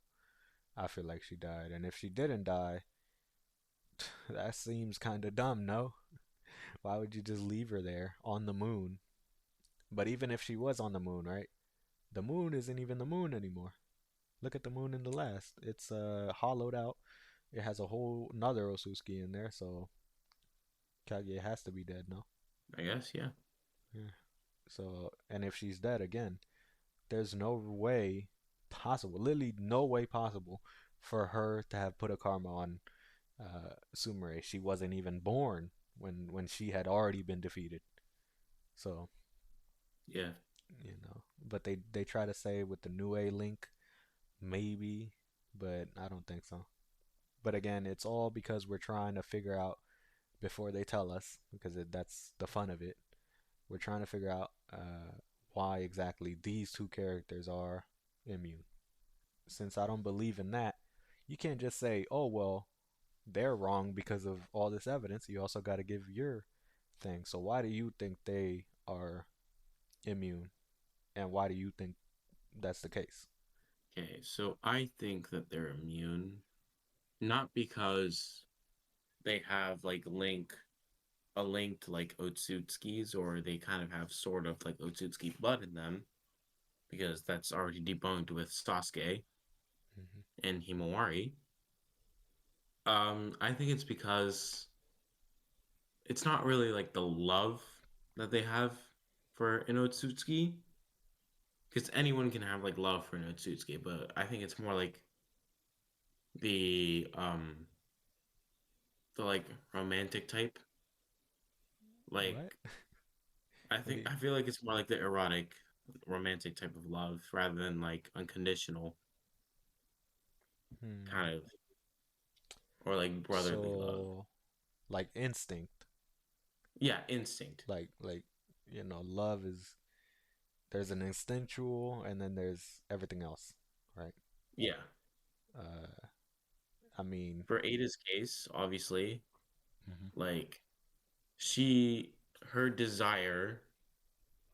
I feel like she died. And if she didn't die, that seems kind of dumb, no? Why would you just leave her there on the moon? But even if she was on the moon, right? The moon isn't even the moon anymore. Look at the moon in the last. It's hollowed out. It has a whole another Otsutsuki in there, so Kaguya has to be dead, no? I guess, yeah. Yeah. So, and if she's dead again, there's no way possible, literally no way possible for her to have put a karma on Sumire. She wasn't even born when she had already been defeated. So, Yeah. but they try to say with the new A link, maybe, but I don't think so. But again, it's all because we're trying to figure out before they tell us, because that's the fun of it. We're trying to figure out why exactly these two characters are immune. Since I don't believe in that, you can't just say, oh, well, they're wrong because of all this evidence. You also got to give your thing. So, why do you think they are immune? And why do you think that's the case? Okay, so I think that they're immune, not because they have like a link to like Otsutskis, or they kind of have sort of like Otsutsuki blood in them, because that's already debunked with Sasuke Mm-hmm. and Himawari. I think it's because it's not really like the love that they have for an Otsutsuki, because anyone can have like love for an Otsutsuki, but I think it's more like the um the like romantic type. What? Like What do you? I feel like it's more like the erotic romantic type of love rather than like unconditional Hmm. kind of, or like brotherly love. So, like instinct, Yeah, instinct. like love is there's an instinctual and then there's everything else, right? Yeah. Uh, I mean, For Ada's case, obviously, mhm. like her desire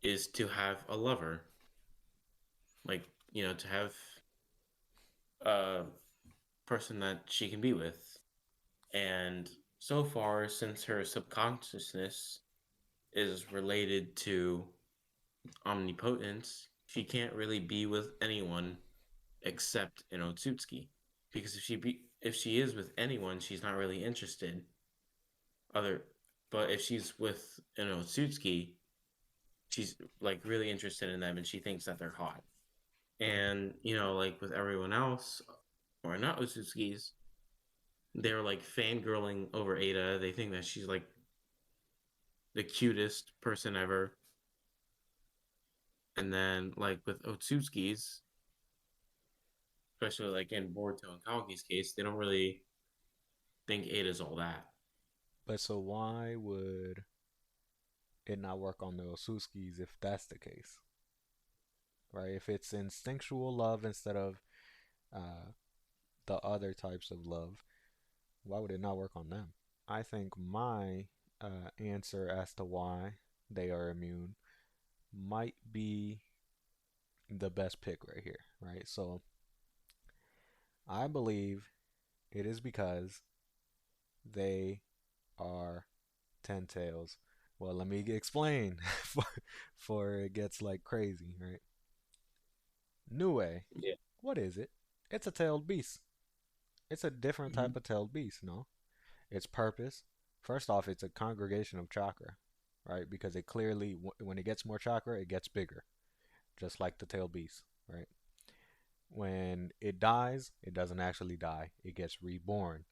is to have a lover, like, to have a person that she can be with. And so far, since her subconsciousness is related to omnipotence, she can't really be with anyone except an Otsutsuki. Because if she is with anyone, she's not really interested. Other but if she's with an Otsutsuki, she's like really interested in them and she thinks that they're hot. And like with everyone else or not Otsutsukis, they're like fangirling over Ada. They think that she's like the cutest person ever. And then like with Otsutskis, especially like in Boruto and Kawaki's case, they don't really think Ada's all that. But so why would it not work on the Otsutskis if that's the case, right? If it's instinctual love instead of uh, the other types of love, why would it not work on them? I think my answer as to why they are immune might be the best pick right here, right? So I believe it is because they are ten tails. Well, let me explain before it gets like crazy, right? Nue, Yeah. what is it? It's a tailed beast. It's a different Mhm. type of tailed beast, no? Its purpose, first off, it's a congregation of chakra, right? Because it clearly, when it gets more chakra, it gets bigger, just like the tailed beast, right? When it dies, it doesn't actually die. It gets reborn,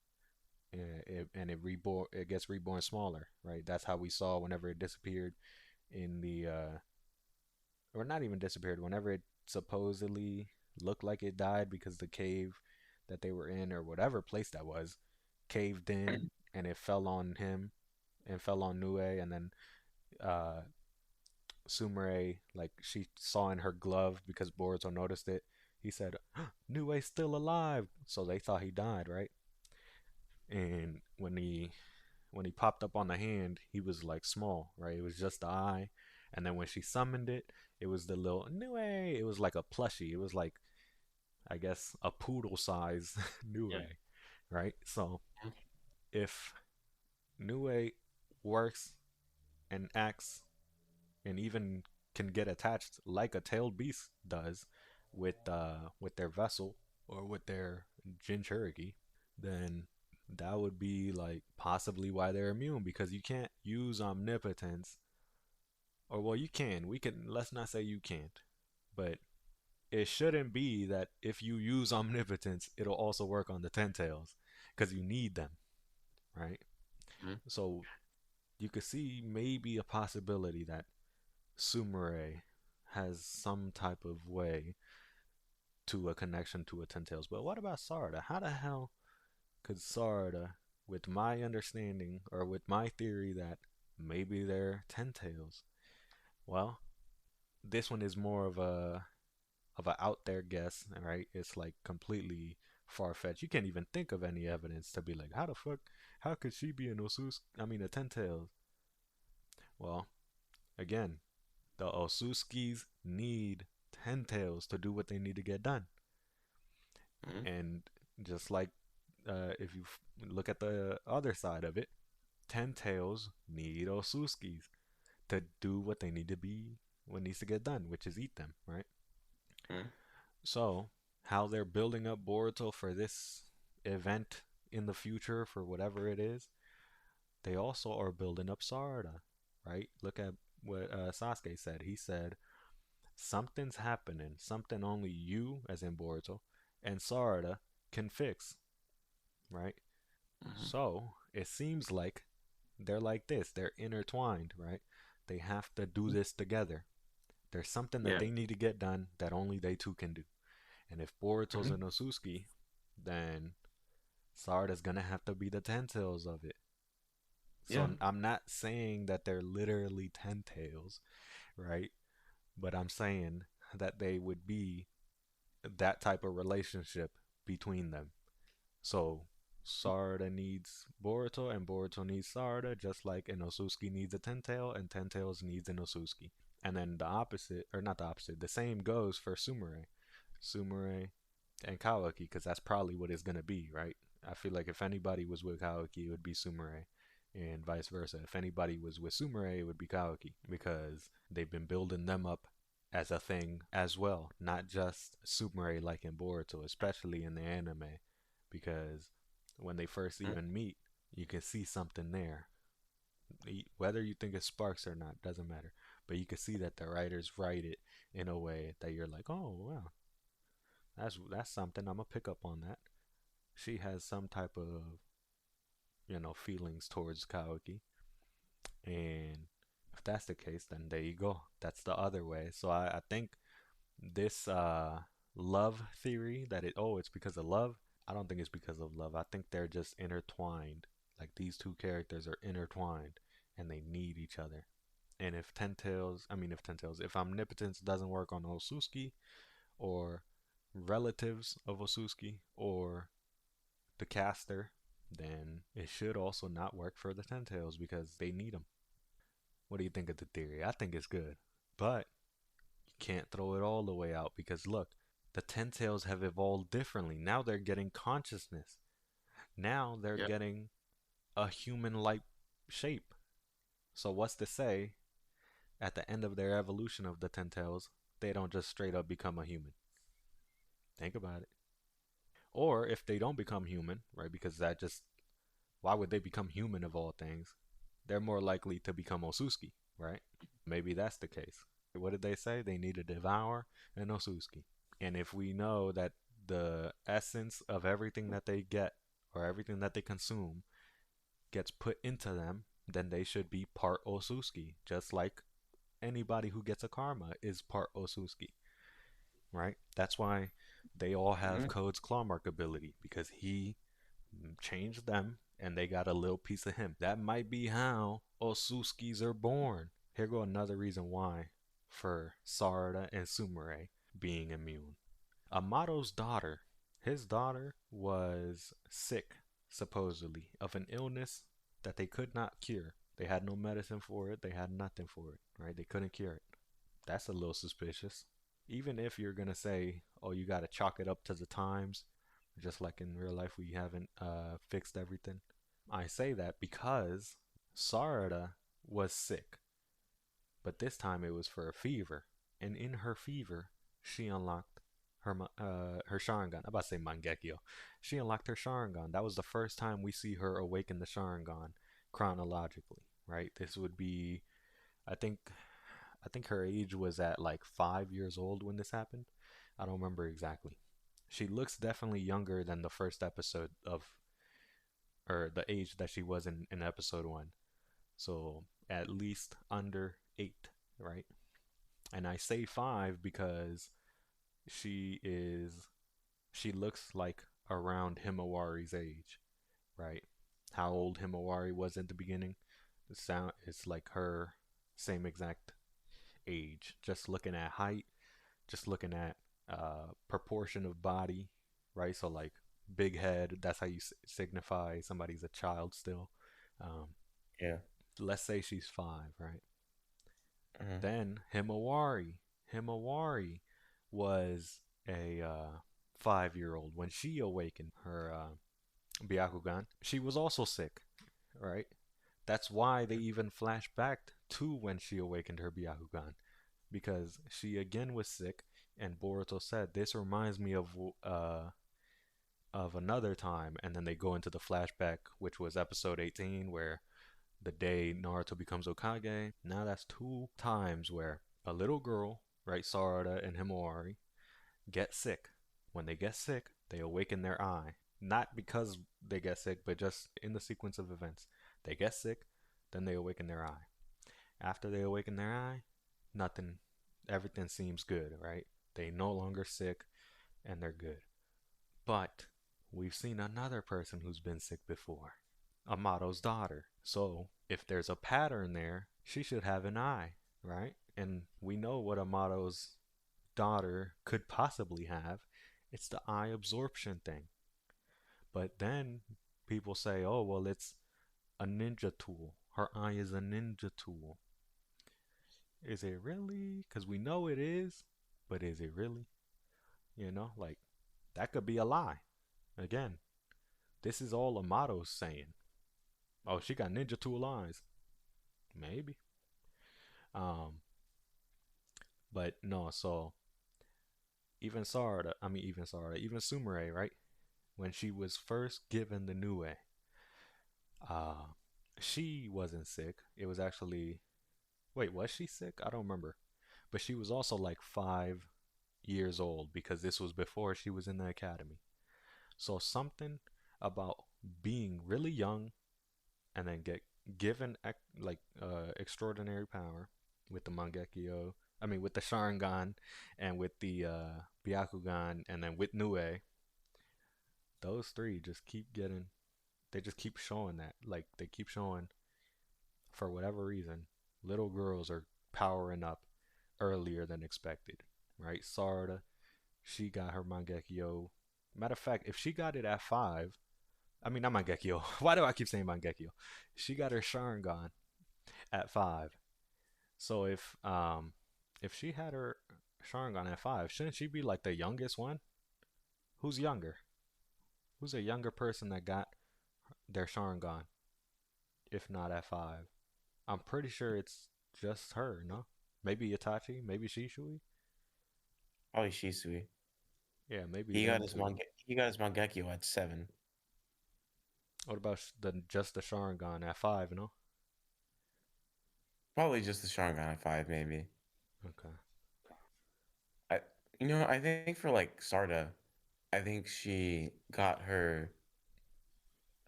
it gets reborn smaller, right? That's how we saw whenever it disappeared in the or not even disappeared, whenever it supposedly looked like it died because the cave that they were in or whatever place that was caved in and it fell on him and fell on Nue, and then uh Sumire, like she saw in her glove because Boruto noticed it. He said, Nue's still alive. So they thought he died, right? And when he popped up on the hand, he was like small, right? It was just the eye. And then when she summoned it, it was the little Nue. It was like a plushie. It was like, I guess, a poodle size Nue, Yeah. right? So if Nue works and acts and even can get attached like a tailed beast does with their vessel or with their Jinchuriki, then that would be like possibly why they're immune because you can't use omnipotence, or well you can, we can, let's not say you can't, but it shouldn't be that if you use omnipotence it'll also work on the ten tails because you need them, right? Mhm. So you could see maybe a possibility that Sumire has some type of way to a connection to a ten tails. But what about Sarda? How the hell could Sarda, with my understanding or with my theory that maybe they're ten tails? Well, this one is more of a out there guess, right? It's like completely far fetched. You can't even think of any evidence to be like, how the fuck, how could she be an Osus? I mean, a ten tails. Well, again, the Osuskis need ten tails to do what they need to get done, Mhm. and just like if you look at the other side of it, ten tails need Osuskis to do what they need to be, what needs to get done, which is eat them, right? Mhm. So, how they're building up Boruto for this event in the future, for whatever it is, they also are building up Sarada, right? Look at what Sasuke said. He said, something's happening, something only you, as in Boruto, and Sarada can fix, right? Mhm. So, it seems like they're like this, they're intertwined, right? They have to do this together. There's something that Yeah. they need to get done that only they two can do. And if Boruto's Mhm. an Osuski, then Sarda's gonna have to be the ten tails of it. Yeah. So I'm not saying that they're literally ten tails, right? But I'm saying that they would be that type of relationship between them. So Sarda needs Boruto and Boruto needs Sarda, just like an Osuski needs a ten tail and ten tails needs an Osuski. And then the opposite, or not the opposite, the same goes for Sumire. Sumire and Kawaki, because that's probably what it's gonna be, right? I feel like if anybody was with Kawaki, it would be Sumire, and vice versa. If anybody was with Sumire, it would be Kawaki, because they've been building them up as a thing as well, not just Sumire like in Boruto, especially in the anime, because when they first Mhm. even meet, you can see something there. Whether you think it sparks or not doesn't matter, but you can see that the writers write it in a way that you're like, oh wow, that's something. I'm gonna pick up on that. She has some type of feelings towards Kaoki, and if that's the case, then there you go. That's the other way. So I think this love theory that it's because of love. I don't think it's because of love. I think they're just intertwined. Like these two characters are intertwined, and they need each other. And if omnipotence doesn't work on Osuski or relatives of Osuski or the caster, then it should also not work for the Ten Tails because they need them. What do you think of the theory? I think it's good, but you can't throw it all the way out because look, the Ten Tails have evolved differently. Now they're getting consciousness. Now they're Yeah. getting a human-like shape. So what's to say at the end of their evolution of the Ten Tails, they don't just straight up become a human? Think about it. Or if they don't become human, right? Because that just why would they become human of all things? They're more likely to become Osuski, right? Maybe that's the case. What did they say? They need to devour an Osuski. And if we know that the essence of everything that they get or everything that they consume gets put into them, then they should be part Osuski, just like anybody who gets a karma is part Osuski, right? That's why they all have Mhm. Code's claw mark ability because he changed them and they got a little piece of him. That might be how Osuskis are born. Here go another reason why for Sarada and Sumire being immune. Amato's daughter, his daughter was sick, supposedly, of an illness that they could not cure. They had no medicine for it. They had nothing for it, right? They couldn't cure it. That's a little suspicious. Even if you're gonna say, oh, you gotta chalk it up to the times, just like in real life we haven't fixed everything. I say that because Sarada was sick, but this time it was for a fever, and in her fever, she unlocked her Sharingan. I'm about to say Mangekyo. She unlocked her Sharingan. That was the first time we see her awaken the Sharingan chronologically, right? This would be, I think, I think her age was at like 5 years old when this happened. I don't remember exactly. She looks definitely younger than the first episode of, or the age that she was in episode one. So at least under 8, right? And I say 5 because she is, she looks like around Himawari's age, right? How old Himawari was at the beginning. The sound is like her same exact age. Just looking at height, just looking at proportion of body, right? So like big head, that's how you signify somebody's a child still. Um, Yeah. let's say she's 5, right? Hmm. Then Himawari was a 5-year old when she awakened her Byakugan. She was also sick, right? That's why they even flash back to when she awakened her Byakugan, because she again was sick, and Boruto said this reminds me of another time, and then they go into the flashback, which was episode 18, where the day Naruto becomes Okage. Now that's 2 times where a little girl, right, Sarada and Himawari, get sick. When they get sick, they awaken their eye. Not because they get sick, but just in the sequence of events. They get sick, then they awaken their eye. After they awaken their eye, nothing, everything seems good, right? They no longer sick and they're good. But we've seen another person who's been sick before, Amato's daughter. So if there's a pattern there, she should have an eye, right? And we know what Amato's daughter could possibly have. It's the eye absorption thing. But then people say, oh, well, it's a ninja tool. Her eye is a ninja tool. Is it really? Because we know it is, but is it really? Like that could be a lie. Again, this is all Amato's saying. Oh, she got ninja tool eyes. Maybe. Um, but no, so even Sumire, right? When she was first given the Nue, uh, she wasn't sick. It was actually, wait, was she sick? I don't remember. But she was also like 5 years old because this was before she was in the academy. So something about being really young and then get given extraordinary power with the Mangekyo, I mean with the Sharingan and with the Byakugan and then with Nue, those three just keep getting, they just keep showing that, like they keep showing for whatever reason little girls are powering up earlier than expected, right? Sarda, she got her Mangekyo. Matter of fact, if she got it at 5, I mean, not Mangekyo. Why do I keep saying Mangekyo? She got her Sharingan at 5. So if she had her Sharingan at 5, shouldn't she be like the youngest one? Who's younger? Who's a younger person that got their Sharingan if not at 5? I'm pretty sure it's just her, no? Maybe Itachi, maybe Shishui. Probably Shisui. Yeah, maybe He got them his two. Mangekyo at 7. What about just the Sharingan at 5, no? Probably just the Sharingan at 5, maybe. Okay. I I think for like Sarda, I think she got her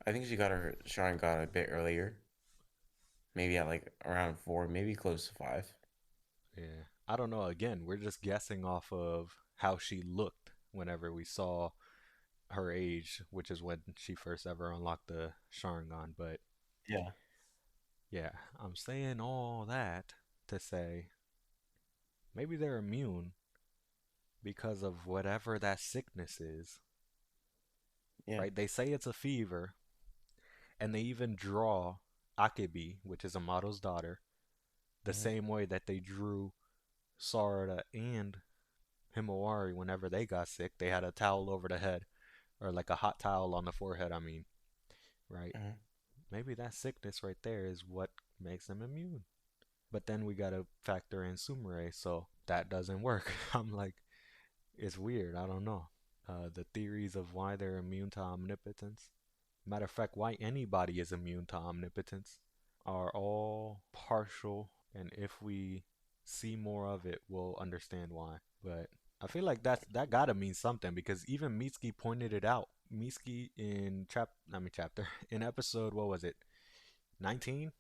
Sharingan a bit earlier. Maybe at like around 4, maybe close to 5. Yeah. I don't know. Again, we're just guessing off of how she looked whenever we saw her age, which is when she first ever unlocked the Sharingan. But Yeah. yeah, I'm saying all that to say maybe they're immune because of whatever that sickness is, Yeah. right? They say it's a fever, and they even draw Akebi, which is Amato's daughter, the Mhm. same way that they drew Sarada and Himawari whenever they got sick. They had a towel over the head, or like a hot towel on the forehead, I mean, right? Mhm. Maybe that sickness right there is what makes them immune. But then we gotta factor in Sumire, so that doesn't work. I'm like, it's weird. I don't know. The theories of why they're immune to omnipotence. Matter of fact, why anybody is immune to omnipotence are all partial, and if we see more of it, we'll understand why. But I feel like that gotta mean something because even Mitsuki pointed it out. Mitsuki in chapter in episode, what was it, 19?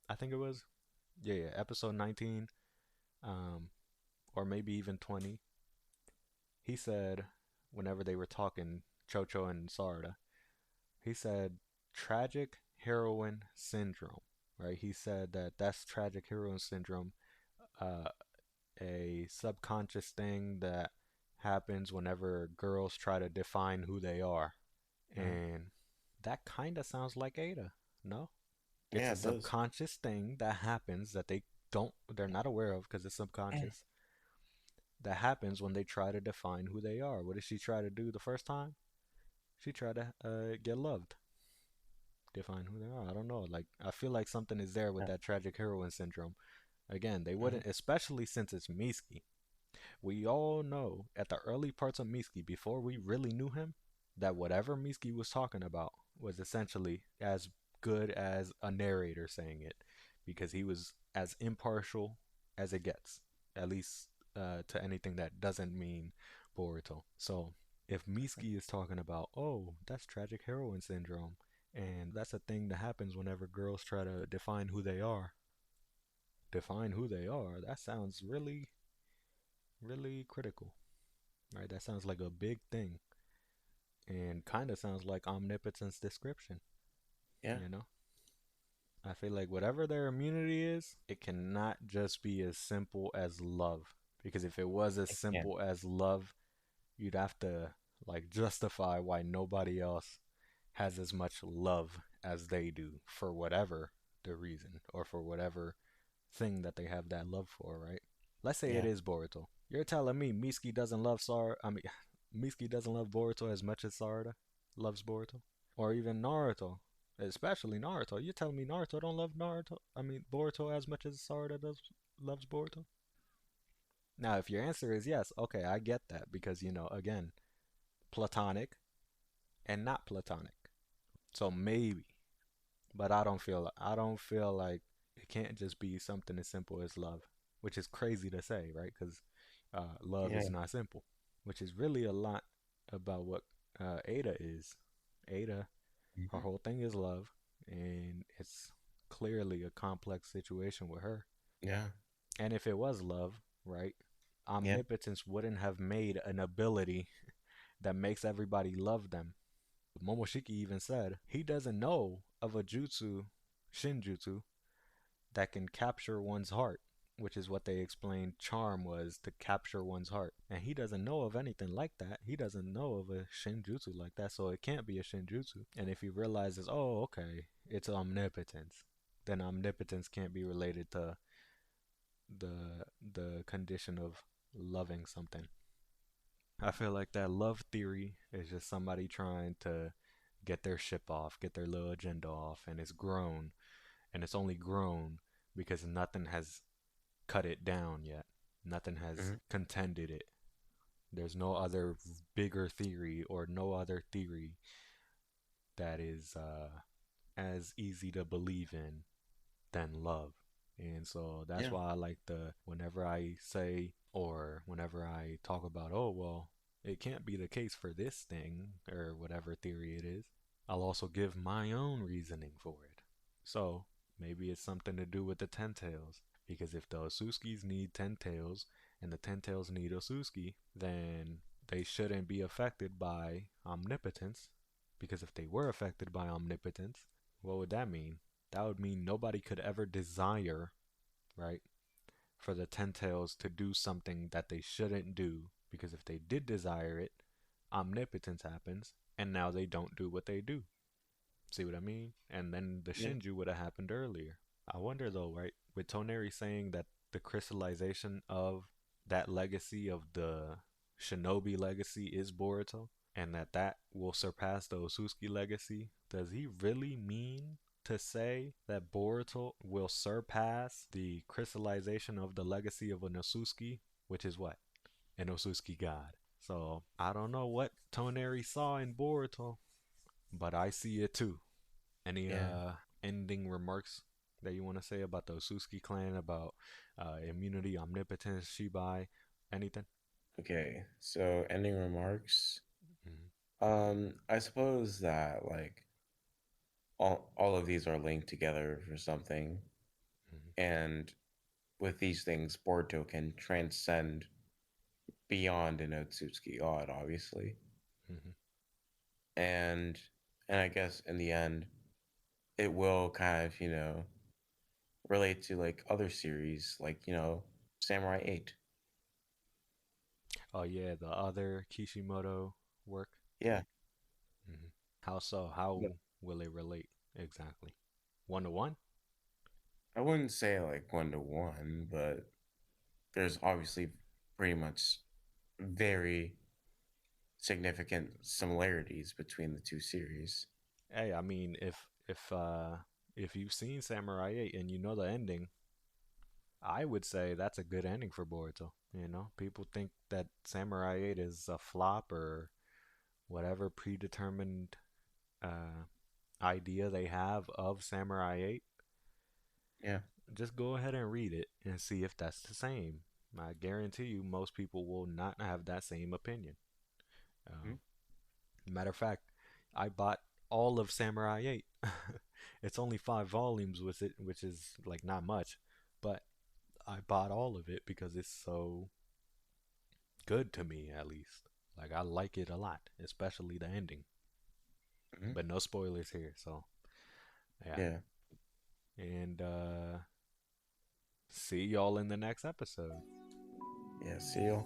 I think it was. Yeah, yeah, episode 19, um, or maybe even 20. He said whenever they were talking, Chocho and Sarada, he said tragic heroine syndrome, right? He said that that's tragic heroine syndrome, uh, a subconscious thing that happens whenever girls try to define who they are. Mhm. And that kind of sounds like Ada, no? It's Yeah, a it does. subconscious thing that happens that they're not aware of because it's subconscious, that happens when they try to define who they are. What did she try to do the first time? She tried to get loved, define who they are. I don't know. Like I feel like something is there with Yeah. that tragic heroine syndrome. Again, they Mhm. wouldn't, especially since it's Miski. We all know at the early parts of Miski, before we really knew him, that whatever Miski was talking about was essentially as good as a narrator saying it, because he was as impartial as it gets, at least to anything that doesn't mean Boruto. So if Miski is talking about, oh, that's tragic heroine syndrome, and that's a thing that happens whenever girls try to define who they are, that sounds really, really critical, right? That sounds like a big thing and kind of sounds like omnipotence description, Yeah. you know? I feel like whatever their immunity is, it cannot just be as simple as love. Because if it was as It can. simple as love, you'd have to like justify why nobody else has as much love as they do for whatever the reason or for whatever thing that they have that love for, right? Let's say it Yeah. is Boruto. You're telling me Mitsuki doesn't love Sar I mean Mitsuki doesn't love Boruto as much as Sarada loves Boruto? Or even Naruto. Especially Naruto. You're telling me Naruto don't love Boruto as much as Sarada does loves Boruto? Now if your answer is yes, okay, I get that because again, platonic and not platonic. So maybe, but I don't feel like it can't just be something as simple as love, which is crazy to say, right? Because love Yeah. is not simple, which is really a lot about what Ada is. Ada, her Mhm. whole thing is love, and it's clearly a complex situation with her. Yeah. And if it was love, right, Yeah. omnipotence wouldn't have made an ability that makes everybody love them. Momoshiki even said he doesn't know of a jutsu, shinjutsu, that can capture one's heart, which is what they explained charm was, to capture one's heart. And he doesn't know of anything like that. He doesn't know of a shinjutsu like that, so it can't be a shinjutsu. And if he realizes, oh, okay, it's omnipotence, then omnipotence can't be related to the condition of loving something. I feel like that love theory is just somebody trying to get their ship off, get their little agenda off, and it's grown, and it's only grown because nothing has cut it down yet. Nothing has Mhm. contended it. There's no other bigger theory or no other theory that is as easy to believe in than love. And so that's Yeah. why I like whenever I say or whenever I talk about, oh, well, it can't be the case for this thing or whatever theory it is, I'll also give my own reasoning for it. So maybe it's something to do with the Ten Tails. Because if the Otsutskis need Ten Tails and the Ten Tails need Otsutsuki, then they shouldn't be affected by omnipotence. Because if they were affected by omnipotence, what would that mean? That would mean nobody could ever desire, right, for the Ten Tails to do something that they shouldn't do. Because if they did desire it, omnipotence happens, and now they don't do what they do. See what I mean? And then the Yeah. Shinju would have happened earlier. I wonder though, right? With Toneri saying that the crystallization of that legacy of the shinobi legacy is Boruto, and that will surpass the Otsutsuki legacy, does he really mean to say that Boruto will surpass the crystallization of the legacy of an Otsutsuki, which is what? An Otsutsuki god. So I don't know what Toneri saw in Boruto, but I see it too. Any Yeah. ending remarks that you want to say about the Otsutsuki clan, about immunity, omnipotence, Shibai, anything? Okay. So ending remarks. Mm-hmm. I suppose that like all of these are linked together for something, Mm-hmm. and with these things, Boruto can transcend beyond an Otsutsuki god, obviously, Mm-hmm. and I guess in the end, it will kind of relate to like other series, like Samurai 8. Oh yeah, the other Kishimoto work. Yeah. Mm-hmm. How so? No, How will it relate exactly? 1 to 1? I wouldn't say like 1 to 1, but there's obviously pretty much very significant similarities between the two series. Hey, I mean, if you've seen Samurai 8 and you know the ending, I would say that's a good ending for Boruto. You know, people think that Samurai 8 is a flop or whatever predetermined uh, idea they have of Samurai 8. Yeah. Just go ahead and read it and see if that's the same. I guarantee you, most people will not have that same opinion. Mhm. Um, Matter of fact, I bought all of Samurai 8. It's only 5 volumes with it, which is like not much, but I bought all of it because it's so good to me, at least. Like, I like it a lot, especially the ending. Mhm. But no spoilers here, so yeah. Yeah. And see y'all in the next episode. Yeah. See you.